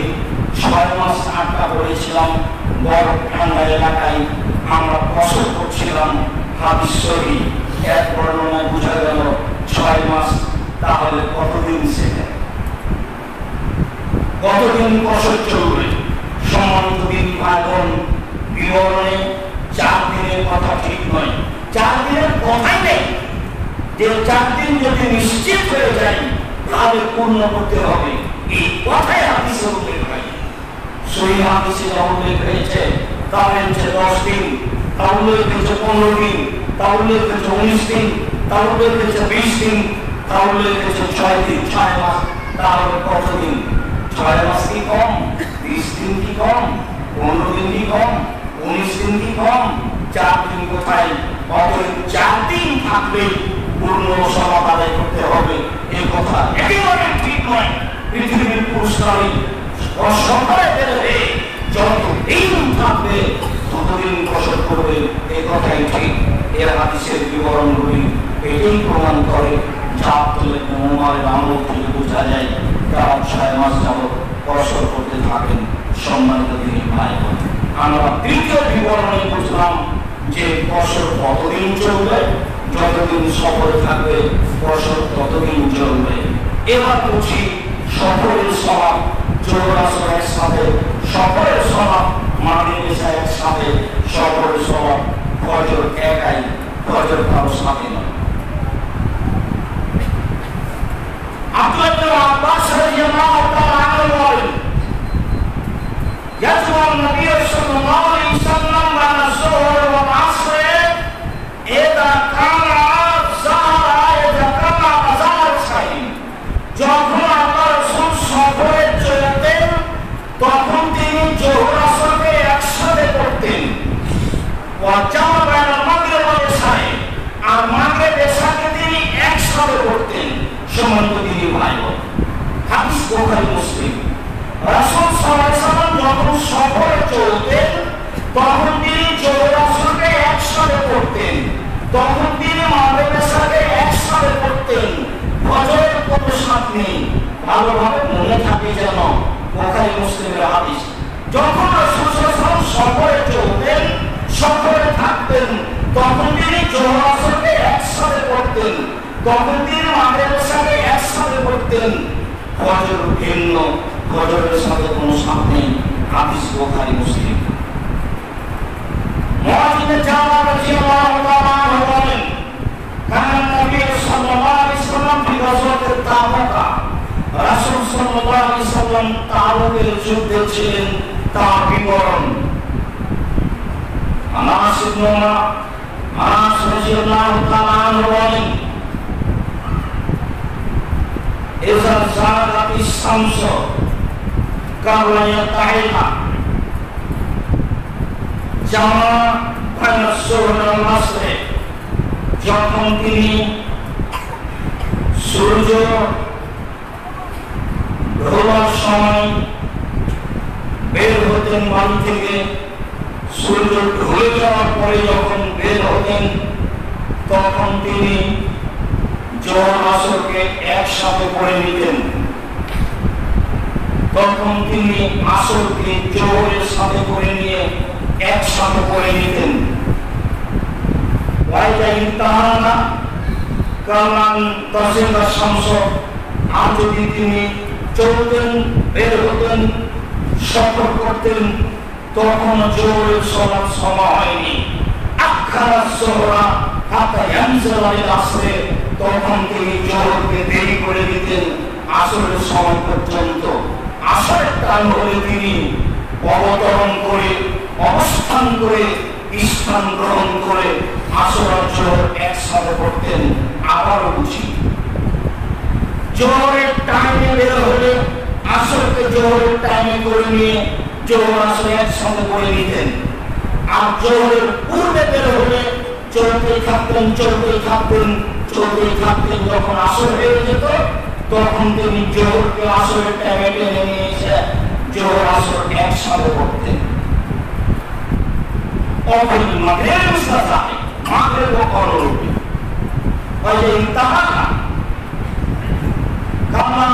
A: 6 মাস আটকা পড়েছিলাম বরফ ঠান্ডা এলাকায়, আমরা কসর করছিলাম। হাদিস সহিহ। এক বর্ণনায় বোঝা গেল 6 মাস, তাহলে কতদিন সেটা, কতদিন কসর চলবে? সম্মানিত দিন ভাইবোন, বিবরণে 4 দিনের কথা ঠিক নয়, 4 দিনের কথাই নেই। যে 4 দিন যদি নিশ্চিত হয়ে যায় তাহলে পূর্ণ করতে হবে, এই কথাই হাদিসে উল্লেখ হয়। সহিহ হাদিসে উল্লেখ হয়েছে তাহলে 10 দিন, তাহলে 15 দিন, তাহলে 19 দিন, তাহলে 20 দিন, তাহলে 6 দিন, 6 মাস, তাহলে কতদিন? 6 মাস কি কম? 20 দিন কি কম? 15 দিন কি কম? 19 দিন কি কম? 4 দিন কোথায়? অতএব 4 দিন থাকবে পূর্ণ সালাত আদায় করতে হবে, এই কথা একেবারে ঠিক নয়। পৃথিবীর পুরস্কারী সকলে বেরোবে, যতদিন থাকবে ততদিন কসর করবে, এই কথাই ঠিক। এর হাদিসের বিবরণগুলি এটাই প্রমাণ করে, যা আব্দুল্লাহ ইবনে উমরের আমল থেকে বোঝা যায় তারা 6 মাস যাবত কসর করতে থাকেন। সম্মানিত দিনী ভাই বোন, আমরা তৃতীয় বিবরণে বুঝলাম যে কসর কতদিন চলবে, যতদিন সফরে থাকবে কসর ততদিন চলবে। এবার বুঝি সফরের সলাপ জোহর আসর একসাথে, সফরের সলাপ মাগরিব এশা একসাথে, সফরের সলাপ ফজর একাই, ফজর কারো সাথে নয়। আব্দুল্লাহ ইবনে আব্বাস রাদিয়াল্লাহু তাআলা আনহু বলেন, ইয়াজমা নবী সাল্লাল্লাহু আলাইহি ওয়াসাল্লাম বাইনা যুহর ওয়াল আসর ইযা কানা যারা ইযা কানা আযান সাইন। যখন আল্লাহ রাসূল সফরে চলতেন তখন তিনি জোহর আসরকে একসাথে পড়তেন। ওয়া জামা বাইনা মাগরিব ওয়াল ইশা, আর মাগরিব এশাকে তিনি একসাথে পড়তেন। সম্মানিত দিনী ভাই বোন, হাদিস বুখারী মুসলিম। রাসূল সাল্লাল্লাহু আলাইহি ওয়াসাল্লাম যখন সফরে চলতেন তখন তিনি জোহর আসরকে একসাথে পড়তেন, তখন তিনি মাগরিব এশাকে একসাথে পড়তেন। ফজরের কোনো সাথ নেই, ভালোভাবে মনে থাকে যেন, বুখারী মুসলিমের হাদিস। যখন রাসূল সাল্লাল্লাহু আলাইহি ওয়াসাল্লাম সফরে চলতেন, সফরে থাকতেন, তখন তিনি জোহর আসরকে একসাথে পড়তেন, তখন তিনি মাগরিব এশাকে একসাথে পড়তেন। ফজর ভিন্ন, ফজরের সাথে কোনো সাথ নেই। হাদিস বুখারী মুসলিম। মুআয ইবনে জাবাল রাদিয়াল্লাহু তাআলা আনহু বলেন, কানা নবী সাল্লাল্লাহু আলাইহি ওয়াসাল্লাম ফি গাজওয়াতিত তাবুক। রাসূল সাল্লাল্লাহু আলাইহি ওয়াসাল্লাম তাবুকের যুদ্ধে ছিলেন, তার বিবরণ। আনাস রাদিয়াল্লাহু তাআলা আনহু বলেন, ইযা যালাতিস শামসু কাবলা ইয়াতাইহা জামা বাইনা যুহর ওয়াল আসর। যখন তিনি সূর্য ঢোবার সময় বের হতেন বাড়ি থেকে, সূর্য ঢলে যাওয়ার পরে যখন বের হতেন তখন তিনি জোহর আসরকে একসাথে পড়ে নিতেন, তখন তিনি আসরকে জোহরের সাথে করে নিয়ে একসাথে পড়ে নিতেন। ওয়াইদা ইনতাহানা কামান তাজিলা শামস, আর যদি তিনি চলতেন, বের হতেন, সফর করতেন, তখন জোহরের সালাত সময় হয়নি। আখারা যোহরা হাত্তা ইয়ানজিলা আল আসর, তখন তিনি জোহরকে দেরি করে দিতেন আসরের সময় পর্যন্ত। আসরের টাইম হলে তিনি অবতরণ করে, অবস্থান করে, স্থান গ্রহণ করে আসর আর জোহর একসাথে পড়তেন। আবারও বুঝি, জোহরের টাইমে বের হলে আসরকে জোহরের টাইমে করে নিয়ে জোহর আসর একসাথে পড়ে নিতেন। আর জোহরের পূর্বে বের হলে চলতেই থাকতেন, চলতেই থাকতেন, চলতেই থাকতেন। যখন আসর হয়ে যেত তখন তিনি জোহরকে আসরের টাইমে টেনে নিয়ে এসে জোহর আসর একসাথে পড়তেন। অপরিল মাগরিব সাথে মাগরিব অনুরূপী ওয়াইদা ইনতাহানা কামা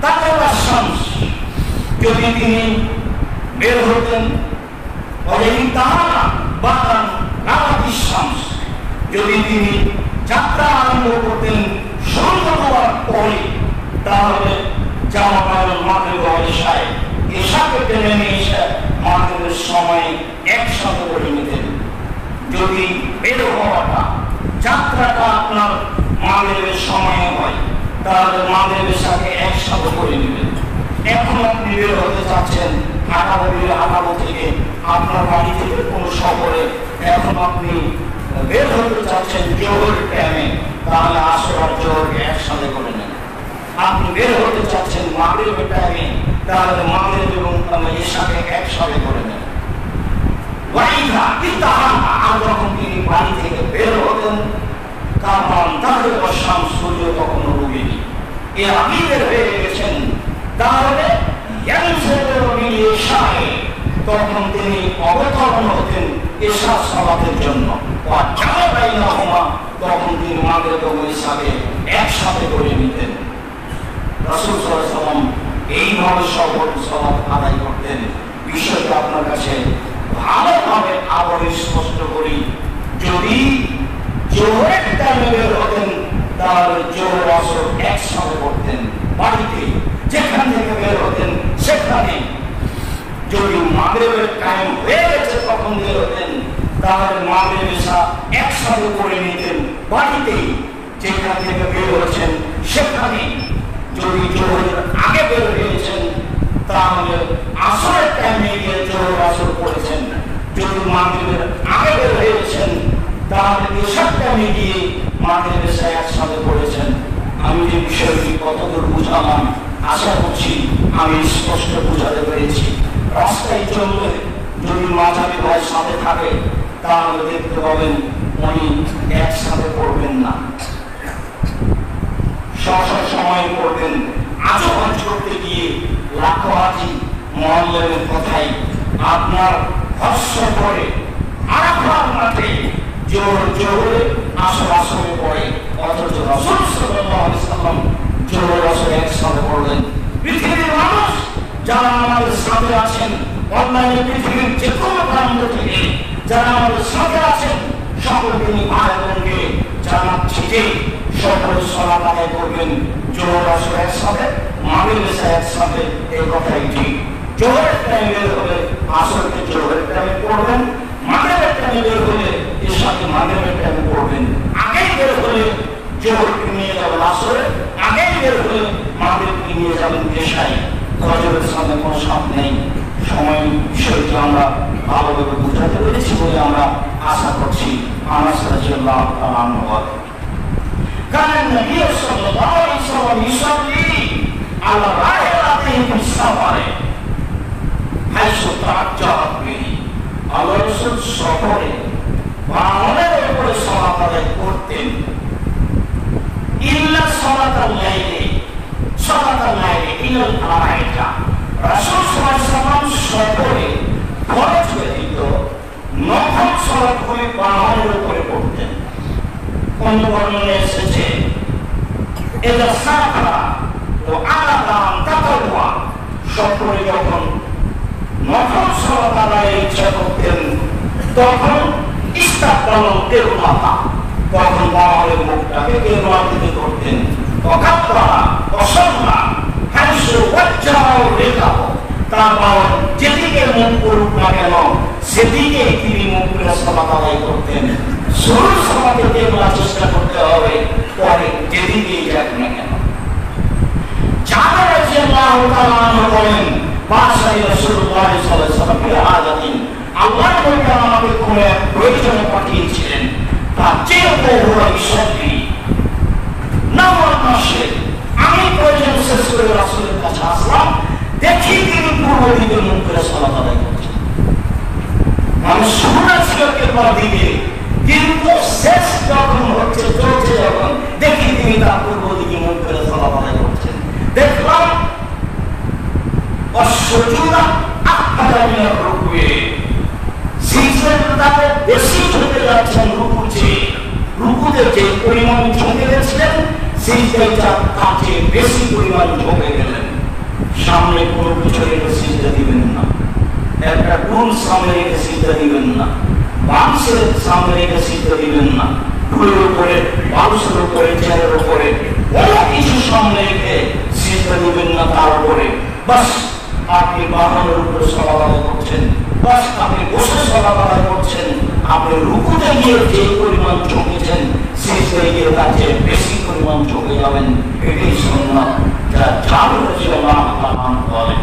A: তাকালা শামস, যদি তিনি বের হতেন, ওয়াইদা ইনতাহানা বাদান রাওয়াতিস শামস, যদি তিনি যাত্রা আরম্ভ করতেন সূর্য ডোবার পরে, তাহলে জামা বাইনা মাগরিব ওয়া ইশা, ইশাকে টেনে নিয়ে এসে মাগরিবের সময় একসাথে পড়ে নিতেন। যদি বের হওয়াটা, যাত্রাটা আপনার মাগরিবের সময়ে হয়, তাহলে মাগরিবের সাথে একসাথে পড়ে নেবেন। এখন আপনি বের হতে চাচ্ছেন আটাবো থেকে, আপনার বাড়ি থেকে কোনো সফরে, এখন আপনি বের হতে চাচ্ছেন জোহর টাইমে, তাহলে আসর আর জোহরকে একসাথে করে নেন। আপনি বের হতে চাচ্ছেন মাগরিবের টাইমে, তাহলে মাগরিব এবং ইশাকে একসাথে করে নেন। ওয়াইদা ইনতাহানা, আর যখন তিনি বাড়ি থেকে বের হতেন কামান তাগরিব শামস, সূর্য তখন ডুবেনি। এর আগে বের হয়ে গেছেন, তাহলে তখন তিনি অবতরণ হতেন এশা সালাতের জন্য, তখন তিনি মাগরিব ও ইশাকে একসাথে করে নিতেন। রাসূল সাল্লাল্লাহু আলাইহি ওয়াসাল্লাম এইভাবে সকল সালাত আদায় করতেন। বিষয়টা আপনার কাছে ভালোভাবে আবার স্পষ্ট করি, যদি জোহরের টাইমে বের হতেন তাহলে জোহর আসর একসাথে করতেন বাড়িতে, যেখান থেকে বের হতেন সেখানে। যদি মাগরিবের টাইম হয়ে গেছে তখন বের হতেন তাহলে মাগরিব ইশা একসাথে করে নিতেন বাড়িতে, যেখান থেকে বের হচ্ছেন সেখানে। যদি জোহরের আগে বের হয়েছেন তাহলে আসরের টাইমে গিয়ে জোহর আসর করেছেন। যদি মাগরিবের আগে বের হয়েছেন তাহলে এশার টাইমে গিয়ে মাগরিব ইশা একসাথে করেছেন। আমি যে বিষয়টি কতদূর বুঝালাম আশা করছি আমি স্পষ্ট বুঝাতে পেরেছি। রাস্তায় চললে যদি মাঝারি ভাই সাথে থাকে তাহলে দেখতে পাবেন উনি একসাথে করবেন না, সময় করবেন। আজও হজ করতে গিয়ে লাখো হাজি মহল্লার কথাই আপনার হস্য করে আরাফার মাঠে জোহরে আসর আসরে পড়ে, অথচ রাসূল সাল্লাল্লাহু আলাইহি ওয়াসাল্লাম জোহর আসর একসাথে পড়লেন। পৃথিবীর মানুষ যারা আমাদের সাথে আছেন, অনলাইনে পৃথিবীর যে কোনো প্রান্ত থেকে যারা আমাদের সাথে আছেন, সকলকে ভাই বোনকে জানাচ্ছি যে সকল সালাত আদায় করবেন জোহর আসর একসাথে, মাগরিব ইশা একসাথে। এই কথাই ঠিক। জোহরের টাইমে বের হলে আসরকে জোহরের টাইমে পড়বেন, মাগরিবের টাইমে বের হলে ইশাকে মাগরিবের টাইমে পড়বেন। আগেই বের হলে জোহরকে নিয়ে যাবেন আসরে, আগেই বের হলে মাগরিবকে নিয়ে যাবেন ইশায়। ফজরের সামনে কোনো সাপ নেই। সময় বিষয়টি আমরা ভালোভাবে বুঝাতে পেরেছি বলে আমরা আশা করছি। আনাস রাদিয়াল্লাহু তাআলা আনহু বলেন, কানা নবী সাল্লাল্লাহু আলাইহি ওয়াসাল্লাম ইউসাল্লি আলা রাহিলাতিহি ফিস সাফারে হাইসু তাআজ্জাত বিহি। আল্লাহ রাসূল সফরে বাহনের উপরে সালাত আদায় করতেন। ইল্লা সালাতাল লাইলি, সালাতাল লাইলি ইল্লা আলাইকা। রাসূল সাল্লাল্লাহু আলাইহি ওয়াসাল্লাম সফরে ফরজ ব্যতীত নফল সালাতগুলি বাহনের উপরে পড়তেন। কোন বর্ণনায় এসেছে এটা সাফা ও আলাদান তাকওয়া, সফরে যখন নফল সালাত আদায়ের ইচ্ছা করতেন তখন ইস্তাকবালুল কিবলাতা, তখন বাহনের মুখটাকে কিবলার দিকে করতেন। ওয়াকাব্বারা ওয়াসাল্লা হাইসু ওয়াজ্জাহু রিকাব, তার বাহন যেদিকে মুখ করুক না কেন সেদিকে তিনি মুখ করে সালাত আদায় করতেন। শুরু সালাতে কিবলা চেষ্টা করতে হবে, পরে যেদিকেই যাক না কেন। জাবের রাদিয়াল্লাহু তাআলা আনহু বলেন, বাদশাহ রাসূলুল্লাহ সাল্লাল্লাহু আলাইহি ওয়াসাল্লাম ফি হাদাতিন, আল্লাহর নবী আমাকে কোন এক প্রয়োজনে পাঠিয়েছিলেন। তার চেয়ে বড় ইসলামী নামাজ মাসে আমি প্রয়োজন শেষ করে রাসূলের কাছে আসলাম, দেখি তিনি পূর্ব দিকে মুখ করে সালাত আদায় করছেন। মানুষ শুনে ছিল কিবলার দিকে, কিন্তু শেষ যখন হচ্ছে চলছে যখন দেখি তিনি তার পূর্ব দিকে মুখ করে সালাত আদায় করছেন। দেখলাম অসুজুদা আহমাদা মিনার রুকুয়ে, সিজদাতে বেশি ঝুঁকে যাচ্ছেন রুকুতে। রুকুতে যে পরিমাণ ঝুঁকে গেছিলেন সিজদাটা তার চেয়ে বেশি পরিমাণ ঝুঁকে গেলেন। সামনে কোনো কিছু রেখে সিজদা দিবেন না, একটা টুল সামনে রেখে সিজদা দিবেন না, বালিশের সামনে রেখে সিজদা দিবেন না, টুলের উপরে, বালিশের উপরে, চেয়ারের উপরে কোনো কিছু সামনে রেখে সিজদা দিবেন না তার উপরে। বাস আপনি বাহনের উপরে সালাত আদায় করছেন, বাস আপনি বসে সালাত আদায় করছেন। আপনি রুকুতে গিয়ে যে পরিমাণ ঝুঁকেছেন সিজদায় গিয়ে তার চেয়ে বেশি পরিমাণ ঝুঁকে যাবেন। এটাই সুন্নাত যা জাবের রাদিয়াল্লাহু তাআলা আনহু বলেন।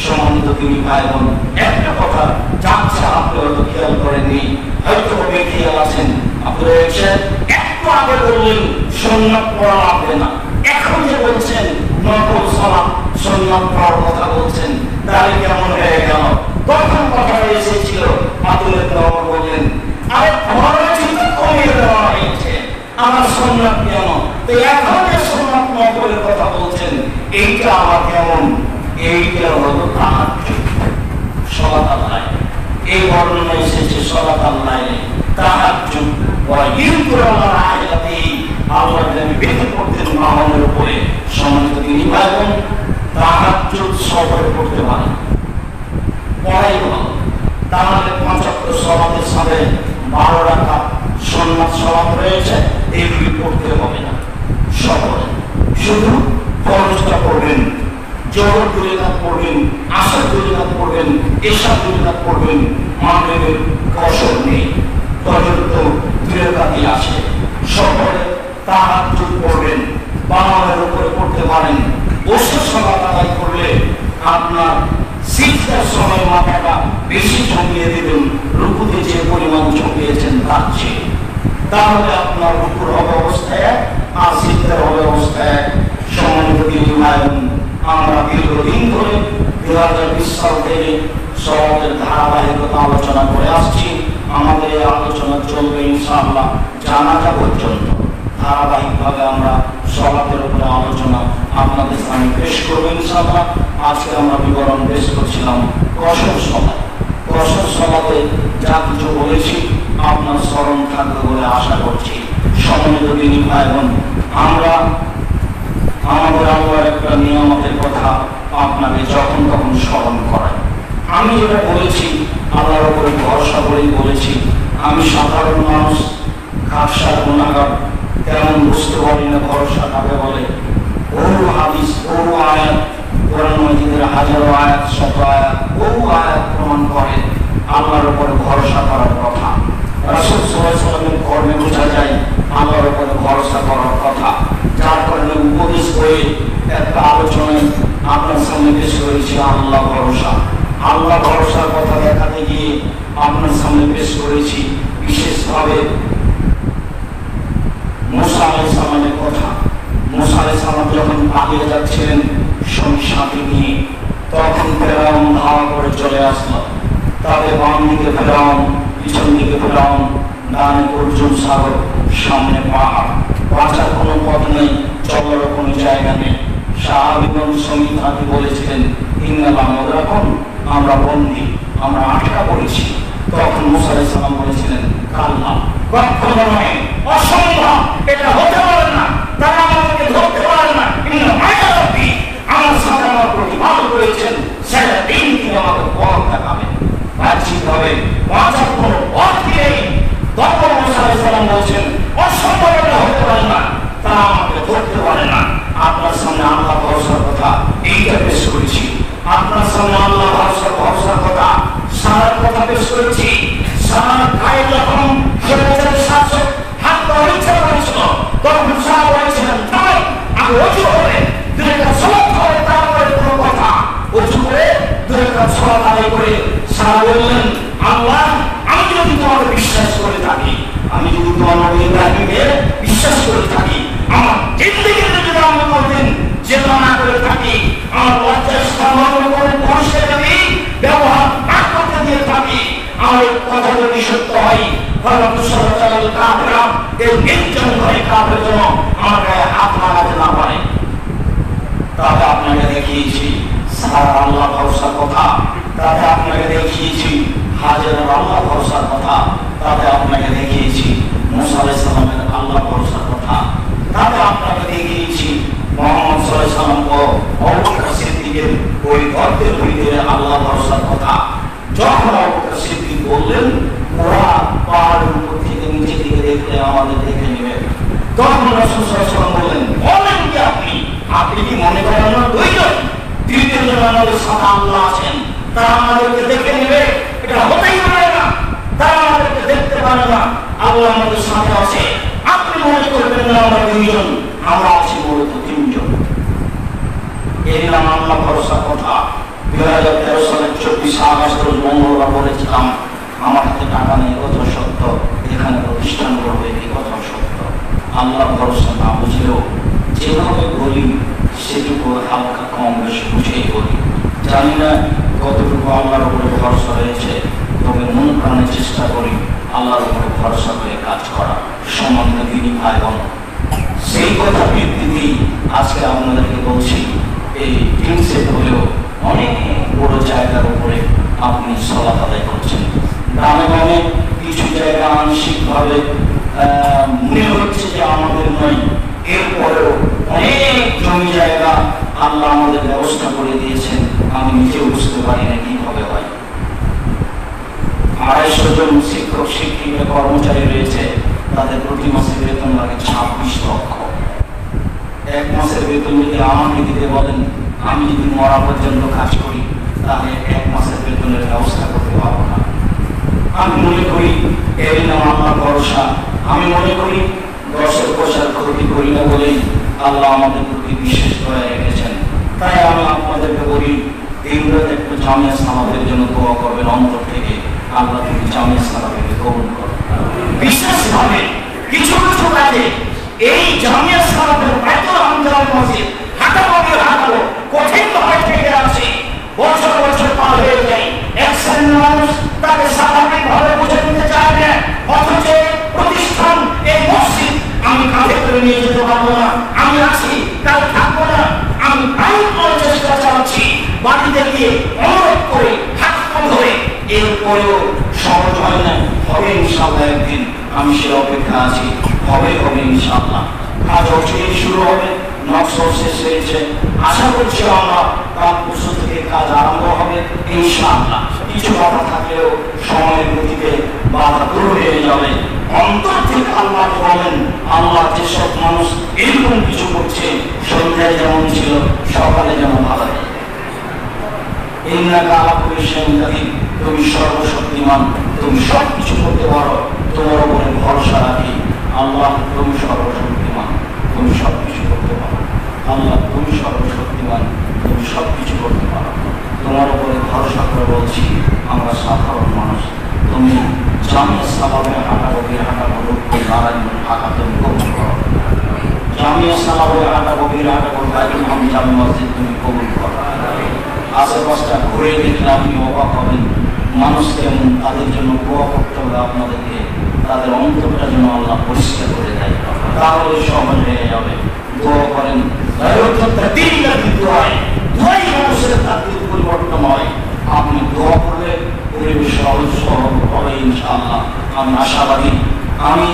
A: সম্মানিত দিনী ভাই বোন, একটা কথা যাচ্ছে আপনি হয়তো খেয়াল করেননি, হয়তো খেয়াল আছেন। আপনি একটু আগে বললেন সুন্নাত পড়া লাগবে না, এখন যে বলছেন নফল সালাত সুন্নাত পড়ার কথা বলছেন, তাহলে কেমন হয়ে গেল? তখন কথা এসেছিল আদুলের নবী বললেন, আরে ফরজ তো কমিয়ে দেওয়া হয়েছে, আমার সুন্নাত কেন? তো এখন যে সুন্নাত নফলের কথা বলছেন এইটা আবার কেমন? হলো তাহাজ্জুদ, সালাতুল লাইল। এই বর্ণনা এসেছে সালাতুল লাইলে তাহাজ্জুদ ওয়া ইউকুরাল আয়াতি, আল্লাহ নবী বেঁধে পড়তেন বাহনের উপরে। সম্মানিত দিনী ভাই বোন, তাহাজ্জুদ সফর করতে পারে, পড়াই ভালো। তাহলে ৫ ওয়াক্ত সালাতের সাথে ১২ রাকাত সুন্নাত সালাত রয়েছে, এগুলি পড়তে হবে না সফরে। শুধু ফরজটা পড়বেন, জোহর ২ রাকাত পড়বেন, আসর ২ রাকাত পড়বেন, এশা ২ রাকাত পড়বেন, মাগরিবের কসর নেই, ফজর তো ২ রাকাতই আছে। সফরে তাহাজ্জুদ পড়বেন, বাহনের উপরে পড়তে পারেন। বসে সালাত আদায় করলে আপনার সিজদার সময় মাথাটা বেশি ঝুঁকিয়ে দেবেন, রুকুতে যে পরিমাণ ঝুঁকিয়েছেন তার চেয়ে। তাহলে আপনার রুকুর হবে অবস্থায় আর সিজদার হবে অবস্থায়। সম্মানিত দিনী ভাই বোন, আমরা দীর্ঘদিন ধরে ২০২০ সাল থেকে সলাতের ধারাবাহিকতা আলোচনা করে আসছি। আমাদের এই আলোচনা চলবে ইনশাআল্লাহ জানাজা পর্যন্ত। ধারাবাহিকভাবে আমরা সলাতের উপরে আলোচনা আপনাদের সামনে পেশ করবো ইনশাআল্লাহ। আজকে আমরা বিবরণ পেশ করছিলাম কসর সলাত। কসর সলাতে যা কিছু বলেছি আপনার স্মরণ থাকবে বলে আশা করছি। সম্মানিত দিনী ভাই বোন, আমরা আমাদের আল্লাহর একটা নিয়ামতের কথা আপনাকে যখন তখন স্মরণ করাই। আমি যেটা বলেছি আল্লাহর উপরে ভরসা করেই বলেছি। আমি সাধারণ মানুষ, খাপসার গুনাহগার, তেমন বুঝতে পারি না ভরসা কাকে বলে। বহু হাদিস, বহু আয়াত, কোরআন মাজিদের হাজারো আয়াত, শত আয়াত, বহু আয়াত প্রমাণ করে আল্লাহর উপরে ভরসা করার কথা। রাসূল সাল্লাল্লাহু আলাইহি ওয়াসাল্লামের কর্মে বোঝা যায় আল্লাহর উপরে ভরসা করার কথা। যার কারণে উপদেশ হয়ে একটা আলোচনায় আপনার সামনে পেশ করেছি আল্লাহ ভরসা। আল্লাহ ভরসার কথা দেখাতে গিয়ে আপনার সামনে পেশ করেছি বিশেষভাবে মুসা আলাইহিস সালামের কথা। মুসা আলাইহিস সালাম যখন পালিয়ে যাচ্ছিলেন সঙ্গী সাথী নিয়ে, তখন ফেরাউন ধাওয়া করে চলে আসলো। তাদের বাম দিকে ফেরাউন, পিছন দিকে ফেরাউন, ডানে অর্জুন সাগর, সামনে পাহাড়। বাঁচার কোনো পথ নেই, চলারও কোনো জায়গা নেই। সাহাবীগণ সঙ্গী সাথী বলেছিলেন ইন্নাল্লাহ মুদরাকুন, আমরা বন্দী, আমরা আটকা পড়েছি। তখন মুসা আলাইহিস সালাম বলেছিলেন কাল্লা, কখনো নয়, অসম্ভব, এটা হতে পারে না, তারা আমাদেরকে ধরতে পারে না। ইন্না মায়া রাব্বি, আমার সাথে আমার প্রতিপাল করেছেন, সেটা দিন তিনি আমাকে পথ দেখাবেন। বাহ্যিকভাবে বাঁচার কোনো পথ নেই। তখন মুসা আলাইহিস সালাম বলছেন অসম্ভব, এটা হতে পারে না, তারা আমাকে ধরতে পারে না। আপনার সামনে আল্লাহ ভরসার কথা এইটা পেশ করেছি। আপনার সামনে আল্লাহ ভরসার কথা সারার কথা পেশ করেছি। সারা গায়ে যখন শাসক হাত পা ইচ্ছা করেছিল, তখন সারা বলেছিলেন তাই আমি অজু করে 2 রাকাত সালাত করে তারপরে কোনো কথা, অজু করে 2 রাকাত সালাত আদায় করে সারা বললেন আল্লাহ, আমি যদি তোমাকে বিশ্বাস করে থাকি, আমি যদি তোমার নবী ইব্রাহিমকে বিশ্বাস করে থাকি, আমার জিন্দেগিতে যদি আমি কোনদিন জেনা না করে থাকি, আমার লজ্জার সম্মান করে মানুষের যদি ব্যবহার না করতে দিয়ে থাকি, আমার কথা যদি সত্য হয়, এই নির্জন ঘরে কাপের জন্য আমার গায়ে হাত লাগাতে না পারে। তাতে আপনাকে দেখিয়েছি সারা আল্লাহ ভরসার কথা, তাতে আপনাকে দেখিয়েছি হাজেরার আল্লাহ ভরসার কথা, তাতে আপনাকে দেখিয়েছি মুসা আলাইহিস সালামের আল্লাহ ভরসার কথা, তাতে আপনাকে দেখিয়েছি মুহাম্মদ সাল্লাল্লাহু আলাইহি ওয়াসাল্লাম ও আবু বকর সিদ্দিকের ওই গর্তের ভিতরে আল্লাহ ভরসার কথা। যখন আবু বকর সিদ্দিক বললেন ওরা পাহাড়ের উপর থেকে নিচে দিকে দেখলে আমাদের দেখে নেবে, তখন রাসূল সাল্লাল্লাহু আলাইহি ওয়াসাল্লাম বললেন বলেন কি আপনি কি মনে করেন না দুইজন তৃতীয়জন আমাদের সাথে আল্লাহ আছেন, তারা আমাদেরকে দেখে নেবে? এটা হতেই পারে না, তারা আমাদেরকে দেখতে পারে না, আল্লাহ আমাদের সাথে আছে। আপনি মনে করবেন না আমরা দুইজন, আমরা আছি মূলত 3 জন। এই নাম আল্লাহ ভরসার কথা। 2013 সালের 24 আগস্ট রোজ মঙ্গলবার বলেছিলাম আমার হাতে টাকা নেই, কথা সত্য, এখানে প্রতিষ্ঠান করবে এই কথা সত্য। আল্লাহ ভরসা না বুঝলেও যেভাবে বলি সেটুকু হালকা কম বেশি বুঝেই বলি। জানি না কতটুকু আল্লাহর উপরে ভরসা রয়েছে, তবে মন প্রাণে চেষ্টা করি আল্লাহর উপরে ভরসা করে কাজ করা। সম্মানিত দিনী ভাই বোন, সেই কথা ভিত্তিতেই আজকে আপনাদেরকে বলছি এই 3 সেট হলেও অনেক বড় জায়গার উপরে আপনি সালাত আদায় করছেন। গ্রামে গ্রামে কিছু জায়গা আংশিকভাবে মনে হচ্ছে যে আমাদের নয়, এরপরেও অনেক জমি জায়গা আল্লাহ আমাদের ব্যবস্থা করে দিয়েছেন। আমি নিজেও বুঝতে পারি না কিভাবে হয়। 250 জন শিক্ষক শিক্ষিকা কর্মচারী রয়েছে, তাদের প্রতি মাসে বেতন লাগে 26 লক্ষ। এক মাসের বেতন যদি আমাকে দিতে বলেন, আমি যদি মরা পর্যন্ত কাজ করি, তাহলে এক মাসের বেতনের ব্যবস্থা করতে পারবো না। আমি মনে করি এর নাম আল্লাহ ভরসা। আমি মনে করি দশের পয়সার ক্ষতি করি না বলেই আল্লাহ আমাদের প্রতি বিশেষ দয়া রেখেছেন। তাই আমি আপনাদেরকে বলি, এইগুলোতে একটু জামিয়া সালাতের জন্য দোয়া করবেন অন্তর থেকে। আল্লাহ তুমি জামিয়া সালাতকে কবুল করুন। বিশেষভাবে কিছু কিছু কাজে এই জামিয়া সালাতের বাইতুল হামদার মসজিদ হাঁটাভাবে হাঁটাবো কঠিন ভাবে থেকে আছে, বছর বছর পার হয়ে যায়। এক শ্রেণীর মানুষ তাকে স্বাভাবিক ভাবে বুঝে নিতে চায় না, অথচ প্রতিষ্ঠান এই মসজিদ আমি কাঁধে করে নিয়ে যেতে পারবো না, আমি আছি কাল থাকবো না, আমি প্রাণপণ চেষ্টা চালাচ্ছি বাড়িতে গিয়ে অনুরোধ করে হাত কম ধরে। এরপরেও সহজ হয় না, হবে ইনশাআল্লাহ একদিন। আমি সে অপেক্ষা আছি, হবে হবে ইনশাআল্লাহ। কাজ অচিরেই শুরু হবে, নকশা শেষ হয়েছে। আশা করছি আমরা কাল পরশু থেকে কাজ আরম্ভ হবে ইনশাআল্লাহ। কিছু বাধা থাকলেও সময়ের গতিতে বাধা দূর হয়ে যাবে। অন্তর থেকে আল্লাহ বলেন, আল্লাহ যেসব মানুষ এরকম কিছু করছে, সন্ধ্যায় যেমন ছিল সকালে যেন ভালো হয়। তুমি সর্বশক্তিমান, তুমি সবকিছু করতে পারো, তোমার উপরে ভরসা রাখি। আল্লাহ তুমি সর্বশক্তিমান, তুমি সবকিছু করতে পারো। আল্লাহ তুমি সর্বশক্তিমান, তুমি সবকিছু করতে পারো। তোমার উপরে ভরসা করে বলছি, আমরা সাধারণ মানুষ, তুমি জামিয়া সালামে হাঁটাবো, হাঁটাবো রূপে নারায়ণ ঢাকা তুমি কবুল করো। জামিয়া সালামে হাঁটাবো, হাঁটাবো বাইতুল হাম জামে মসজিদ তুমি কবুল করো। আশেপাশটা ঘুরে দেখলে আপনি অবাক হবেন, মানুষ কেমন, তাদের জন্য দোয়া করতে হবে আপনাদেরকে, তাদের অন্তরটা যেন আল্লাহ পরিষ্কার করে দেয়, তাহলে সহজ হয়ে যাবে। দোয়া করেন, মানুষের তাকদীর পরিবর্তন হয়। আপনি দোয়া করলে পরিবেশ সহজ সহজ হবে ইনশাআল্লাহ। আমি আশাবাদী। আমি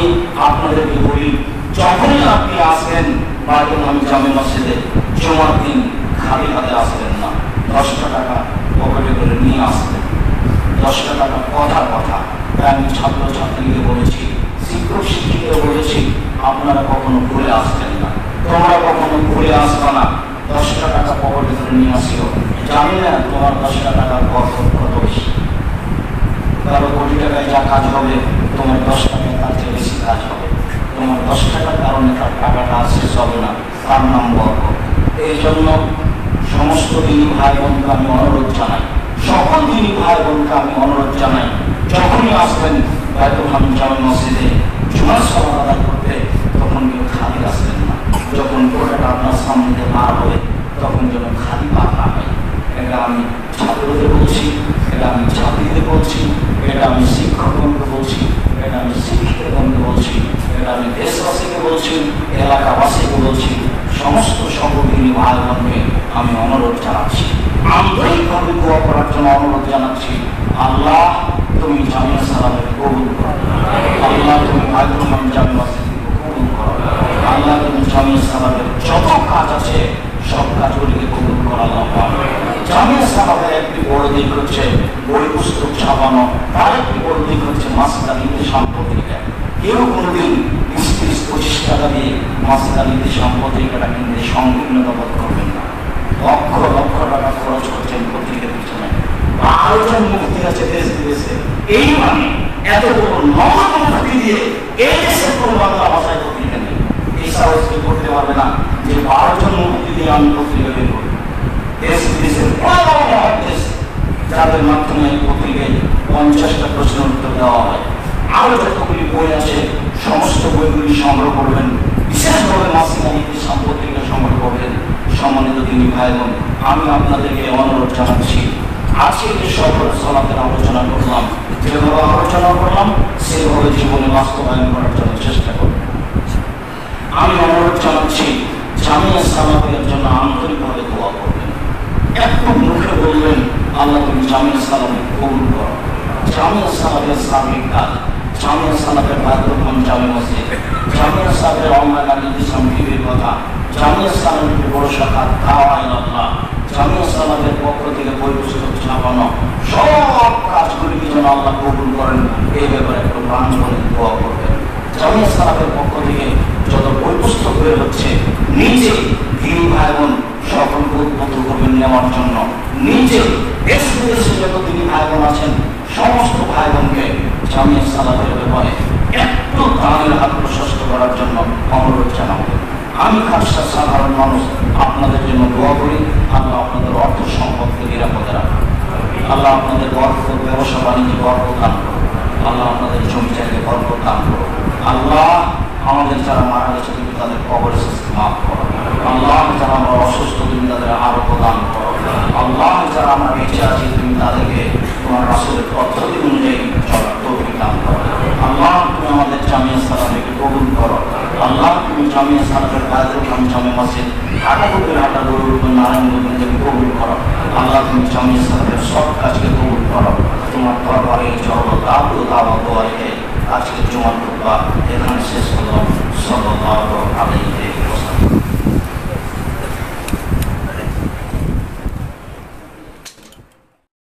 A: আপনাদেরকে বলি, যখনই আপনি আসবেন বাইতুল হাম জামে মসজিদে, জুমার দিন খালি হাতে আসবেন না, 10 টাকা পকেটে করে নিয়ে আসবেন। 10 টাকা কথা কথা। আমি ছাত্র ছাত্রীকে বলেছি, শিক্ষক শিক্ষিকা বলেছি, আপনারা কখনো ঘুরে আসবেন না, তোমরা কখনো ঘুরে আসবে না। 10 টাকা পকেটে করে নিয়ে আসিও। জানি না তোমার 10 টাকার কত বেশি, কারো কোটি টাকায় যা কাজ হবে, তোমার 10 টাকায় তার চেয়ে বেশি কাজ হবে। তোমার 10 টাকার কারণে তার টাকাটা শেষ হবে না, তার নাম বর্গ। এই জন্য সমস্ত দিনী ভাই বোনকে আমি অনুরোধ জানাই, সকল দিনী ভাই বোনকে আমি অনুরোধ জানাই, যখনই আসবেন বাইতুল হাম জামে মসজিদে জুমার সালাত আদায় করতে, তখন কেউ খালি আসবেন না। যখন কোটাটা আপনার সামনে দিয়ে পার হবে, তখন যেন খালি পার না হয়। এটা আমি ছাত্রদের বলছি, এটা আমি ছাত্রীদের বলছি, এটা আমি শিক্ষকগণকে বলছি, এটা আমি শিক্ষিতগণকে বলছি, এটা আমি দেশবাসীকে বলছি, এলাকাবাসীকে বলছি, সমস্ত সহযোগী ভাই বোনকে আমি অনুরোধ জানাচ্ছি, আন্তরিকভাবে দোয়া করার জন্য অনুরোধ জানাচ্ছি। আল্লাহ তুমি জামিয়া সালামকে কবুল করো। আল্লাহ তুমি বাইতুল হাম জামে মসজিদকে কবুল করো। আল্লাহ তুমি জামিয়া সালামের যত কাজ আছে সব কাজগুলিকে কবুল করো। আল্লাহ জামিয়া সালামের একটি বড় দিক হচ্ছে বই পুস্তক ছাপানো, তার একটি বড় দিক হচ্ছে মাসদানিতে সম্পত্তিটা। কেউ কোনোদিন 20-25 টাকা দিয়ে মাসদানিতে সম্পত্তিটা কিনতে সংকীর্ণতা বোধ করবেন না। লক্ষ লক্ষ টাকা খরচ করছেন পত্রিকার পিছনে। 12 জন মুফতি আছে দেশ বিদেশে, এই মানে এত বড় নগদ মুফতি দিয়ে এই দেশের কোনো বাংলা ভাষায় পত্রিকা নেই। এই সাহস কেউ করতে পারবে না যে 12 জন মুফতি দিয়ে আমি পত্রিকা বের করি। দেশ বিদেশের দেশ, যাদের মাধ্যমে এই পত্রিকায় 50টা প্রশ্নের উত্তর দেওয়া হয়। আরো যতগুলি বই আছে সমস্ত বইগুলি সংগ্রহ করবেন, বিশেষভাবে মাসিক সম্পত্তিকে সংগ্রহ করবেন। সম্মানিত দিনী ভাই বোন, আমি আপনাদেরকে অনুরোধ জানাচ্ছি, আজকে যে সকল সালাতের আলোচনা করলাম, যেভাবে আলোচনা করলাম সেভাবে জীবনে বাস্তবায়ন করার জন্য চেষ্টা করবেন। আমি অনুরোধ জানাচ্ছি, জামিয়া সালাতের জন্য আন্তরিকভাবে দোয়া করবেন। একটু মুখে বলবেন আল্লাহ তুমি জামিয়া সালামে কবুল করো। জামিয়া সালামের সার্বিক কাজ, জামিয়া সালামের বায়তুল জামে মসজিদ, জামিয়া সালামের অনলাইন ইসলাম টিভির কথা, জামিয়া সালামের বড় শাখা দাওয়া ইলাল্লাহ, জামিয়া সালামের পক্ষ থেকে বই পুস্তক ছাপানো, সব কাজগুলিকে যেন আল্লাহ কবুল করেন এই ব্যাপারে একটু প্রাঞ্জলি দোয়া করবেন। জামিয়া সালামের পক্ষ থেকে যত বই পুস্তক বের হচ্ছে নিজে দিন ভাই বোন সকলকে উদ্বুদ্ধ করবেন নেওয়ার জন্য। নিজে দেশ বিদেশে যত দিনী ভাই বোন আছেন সমস্ত ভাই বোনকে জামিয়া সালামের ব্যাপারে একটু দানের হাত প্রশস্ত করার জন্য অনুরোধ জানাবো। আমি খাসা সাধারণ মানুষ আপনাদের জন্য দোয়া করি, আল্লাহ আপনাদের অর্থ সম্পদকে নিরাপদে রাখুন, আল্লাহ আপনাদের বরকত ব্যবসা বাণিজ্য বরকত দান করুন, আল্লাহ আপনাদের জমি জায়গায় বরকত দান করুন। আল্লাহ আমাদের যারা মারা গেছে তুমি তাদের কবরের শাস্তি মাফ করো। আল্লাহ যারা আমরা অসুস্থ তুমি তাদের আরোগ্য দান করো। আল্লাহ যারা আমরা বেঁচে আছি তুমি তাদেরকে তোমার রাসূলের পদ্ধতি অনুযায়ী চলার তৌফিক দান করো। আল্লাহ তুমি আমাদের জামিয়া সালামকে কবুল করো। আল্লাহ তুমি জামিয়া সালামের বায়তুল জামে মসজিদ হাটাগুড়ির হাটা গরুর নারায়ণগঞ্জকে কবুল করো। আল্লাহ তুমি জামিয়া সালামের সব কাজকে কবুল করো। তোমার দরবারে জগৎ